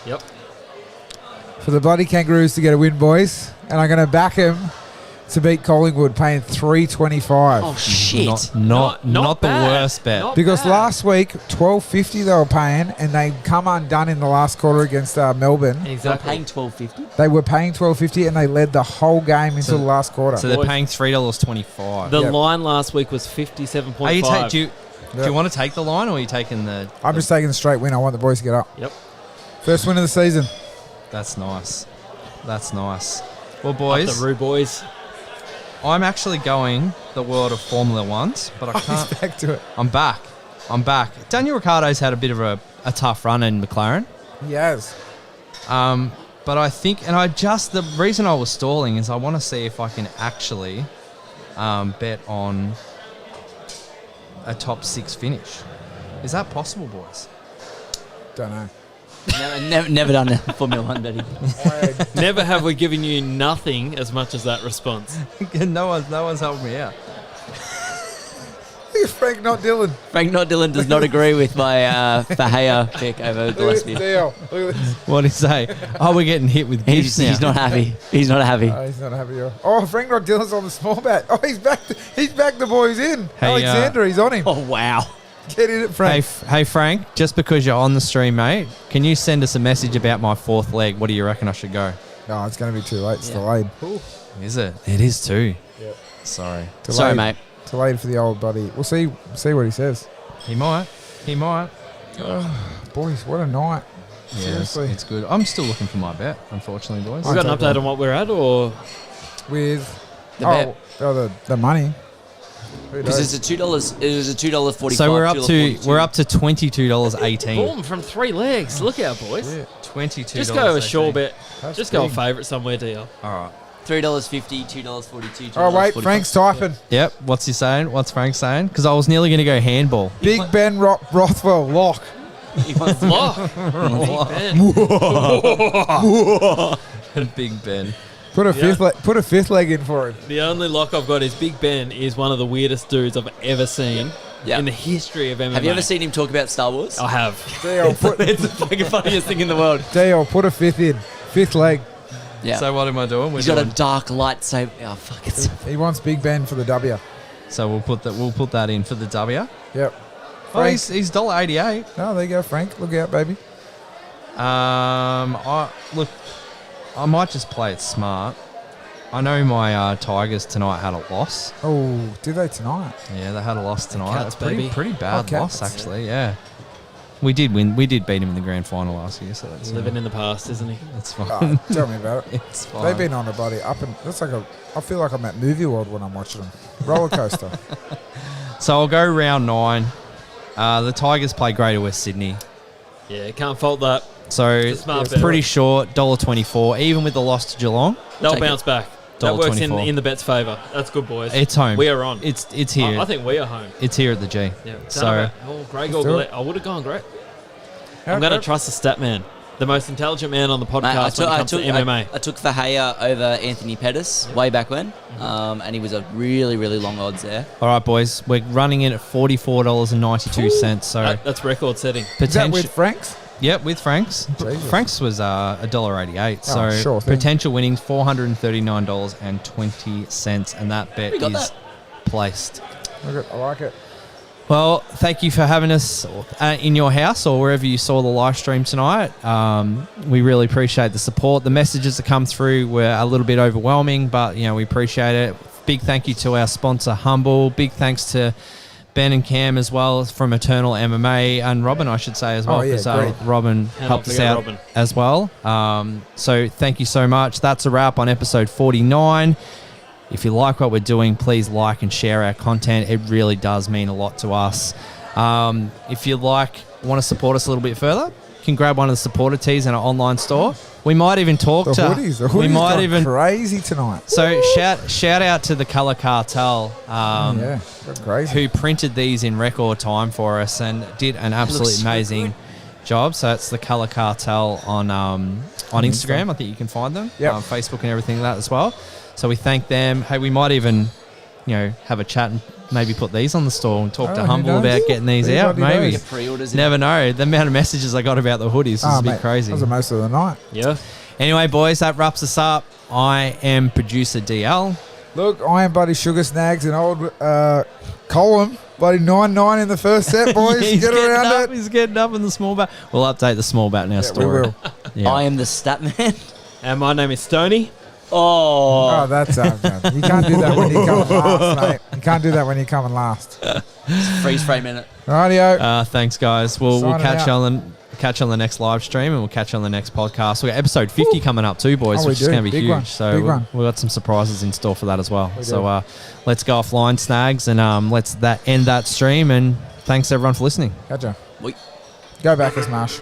S4: Yep.
S1: for the bloody Kangaroos to get a win, boys. And I'm going to back him to beat Collingwood, paying $3.25.
S3: Oh, shit.
S2: Not the
S4: bad.
S2: worst bet.
S4: Not
S1: Because
S4: bad.
S1: last week, $12.50 they were paying, and they come undone in the last quarter against Melbourne.
S3: They're
S4: Exactly.
S3: paying $12.50.
S1: They were paying $12.50, and they led the whole game until the last quarter.
S2: So they're
S4: Boys.
S2: paying $3.25.
S4: The
S1: Yep.
S4: line last week was 57.5.
S2: Are you do
S1: Yep.
S2: you want to take the line, or are you taking the?
S1: I'm just taking the straight win. I want the boys to get up.
S4: Yep.
S1: First win of the season.
S2: That's nice. That's nice. Well,
S4: Up
S2: boys,
S4: the Roo boys.
S2: I'm actually going the world of Formula Ones, but I
S1: He's
S2: can't.
S1: back to it.
S2: I'm back. Daniel Ricciardo's had a bit of a tough run in McLaren.
S1: He has.
S2: But I think, the reason I was stalling is I want to see if I can actually bet on a top 6 finish. Is that possible, boys?
S1: Don't know.
S3: Never done a Formula 1 betting.
S4: Never have we given you nothing as much as that response.
S2: no one's helped me out.
S1: Frank, not Dylan.
S3: Frank Not Dylan does not agree with my Fahea pick over Gillespie.
S1: Look at this.
S2: What did he say? Oh, we're getting hit with gifts now.
S3: He's not happy. He's not happy.
S1: He's not happy. Oh, Frank Not Dylan's on the small bat. Oh, he's back. He's back. The boys in.
S2: Hey,
S1: Alexander, he's on him.
S3: Oh, wow.
S1: Get in it, Frank.
S2: Hey, Frank, just because you're on the stream, mate, can you send us a message about my 4th leg? What do you reckon I should go?
S1: No, it's going to be too late. It's delayed.
S2: Is it? It is too.
S1: Yep.
S2: Sorry.
S1: Delayed.
S3: Sorry, mate.
S1: Delayed for the old buddy. We'll see what he says.
S2: He might.
S1: Boys, what a night.
S2: Yeah,
S1: Seriously.
S2: it's good. I'm still looking for my bet, unfortunately, boys.
S4: We got an update on what we're at, or
S1: With
S3: The bet.
S1: the money. Who
S3: Because
S1: knows?
S3: it's $2. It was a $2.45.
S2: So we're up to $22.18.
S4: boom from 3 legs. Look out, boys.
S1: Yeah.
S2: $22.
S4: Just go a sure bet.
S1: That's
S4: Just go a
S1: big.
S4: favourite somewhere, DL.
S2: All right.
S3: $3.50, $2.42.
S1: Oh, wait,
S3: $2.45.
S1: Frank's typing.
S2: Yep. What's he saying? What's Frank saying? Because I was nearly going to go handball.
S1: Big Ben Rothwell, lock.
S3: He wants to
S4: Lock.
S2: Big Ben.
S1: Put a fifth leg in for him.
S4: The only lock I've got is Big Ben is one of the weirdest dudes I've ever seen in the history of MMA.
S3: Have you ever seen him talk about Star Wars?
S4: I have.
S3: It's the fucking funniest thing in the world.
S1: Dale, put a fifth in. Fifth leg.
S3: Yeah.
S2: So what am I doing?
S3: He's got a dark lightsaber. Oh, fuck it.
S1: He wants Big Ben for the W.
S2: So we'll put that in for the W.
S1: Yep.
S2: Oh,
S1: Frank.
S2: he's $1.88.
S1: No, there you go, Frank. Look out, baby.
S2: I might just play it smart. I know my Tigers tonight had a loss.
S1: Oh, did they tonight?
S2: Yeah, they had a loss tonight.
S4: Cats,
S2: It's pretty
S4: baby.
S2: bad
S1: Oh,
S2: loss,
S1: Cats.
S2: actually. Yeah, we did win. We did beat him in the grand final last year, so that's
S4: Living in the past, isn't he?
S2: It's fine.
S1: Oh, tell me about it.
S2: It's fine.
S1: They've been on a bloody up and that's like I feel like I'm at Movie World when I'm watching them. Roller coaster.
S2: So I'll go round 9. The Tigers play Greater West Sydney,
S4: Yeah, can't fault that.
S2: so
S4: It's a smart
S2: it's
S4: bet.
S2: pretty short. $1.24, even with the loss to Geelong.
S4: They'll
S3: Take
S4: bounce back. That works
S2: $1.24.
S4: in the bet's favour. That's good, boys.
S2: It's home.
S4: We are on.
S2: It's here.
S4: I think we are home.
S2: It's here at the G.
S4: Yeah.
S2: So
S4: Greg
S1: Let's do it.
S4: I would have gone Greg. I'm going to trust the stat man. The most intelligent man on the podcast when it comes to MMA.
S3: I took Fahea over Anthony Pettis way back when, and he was a really, really long odds there.
S2: all right, boys, we're running in at $44.92. So
S4: That's record setting.
S1: Is that
S2: potential.
S1: with Frank's?
S2: Yep, with Frank's.
S1: Jesus.
S2: Frank's was $1.88. So
S1: Oh, sure thing.
S2: potential winnings $439.20, and that bet
S3: We got
S2: is
S3: that.
S2: placed.
S1: Look at, I like it.
S2: Well, thank you for having us in your house or wherever you saw the live stream tonight. We really appreciate the support. The messages that come through were a little bit overwhelming, but we appreciate it. Big thank you to our sponsor, Humble. Big thanks to Ben and Cam as well from Eternal MMA and Robyn, I should say, as well,
S1: Oh, yeah,
S2: because
S1: great.
S2: Robyn helped us out
S4: Robyn.
S2: as well. So thank you so much. That's a wrap on episode 49. If you like what we're doing, please like and share our content. It really does mean a lot to us. If you want to support us a little bit further, you can grab one of the supporter tees in our online store. We might even talk
S1: The
S2: to.
S1: hoodies. The hoodies
S2: we might
S1: gone
S2: even.
S1: crazy tonight.
S2: So shout out to the Colour Cartel,
S1: Yeah, that's crazy.
S2: who printed these in record time for us and did an absolutely
S3: so
S2: amazing job. So it's the Colour Cartel on Instagram. I think you can find them.
S1: Yep.
S2: Facebook and everything like that as well. So we thank them. Hey, we might even, have a chat and maybe put these on the store and talk
S1: Oh,
S2: to
S1: who
S2: Humble
S1: knows?
S2: about getting these
S1: Who
S2: out.
S1: bloody
S2: Maybe.
S1: knows?
S3: Get pre-orders in.
S2: Never know. The amount of messages I got about the hoodies was a bit
S1: mate,
S2: crazy.
S1: That was the most of the night.
S4: Yeah.
S2: Anyway, boys, that wraps us up. I am producer DL.
S1: Look, I am Buddy Sugar Snags, an old column. Buddy 9-9 in the first set, boys.
S2: He's
S1: Get
S2: getting
S1: around
S2: up.
S1: it.
S2: He's getting up in the small bat. We'll update the small bat in our
S1: Yeah,
S2: story.
S1: we will.
S2: Yeah.
S3: I am the stat man.
S4: And my name is Stoney.
S1: Oh,
S3: Oh,
S1: that's man. You can't do that when you're coming last, mate. You can't do that when you're coming last.
S3: freeze frame in it.
S1: Rightio.
S2: Thanks, guys. We'll
S1: Signing
S2: catch
S1: out.
S2: you on the next live stream, and we'll catch you on the next podcast. We got episode 50 coming up too, boys,
S1: Oh, we
S2: which is
S1: do.
S2: going to be
S1: Big
S2: huge.
S1: one.
S2: So
S1: Big one.
S2: we've got some surprises in store for that as well.
S1: We
S2: So
S1: do.
S2: let's go offline, Snags, and let's end that stream. And thanks everyone for listening.
S1: Gotcha.
S3: Wait.
S1: Go back as Marsh.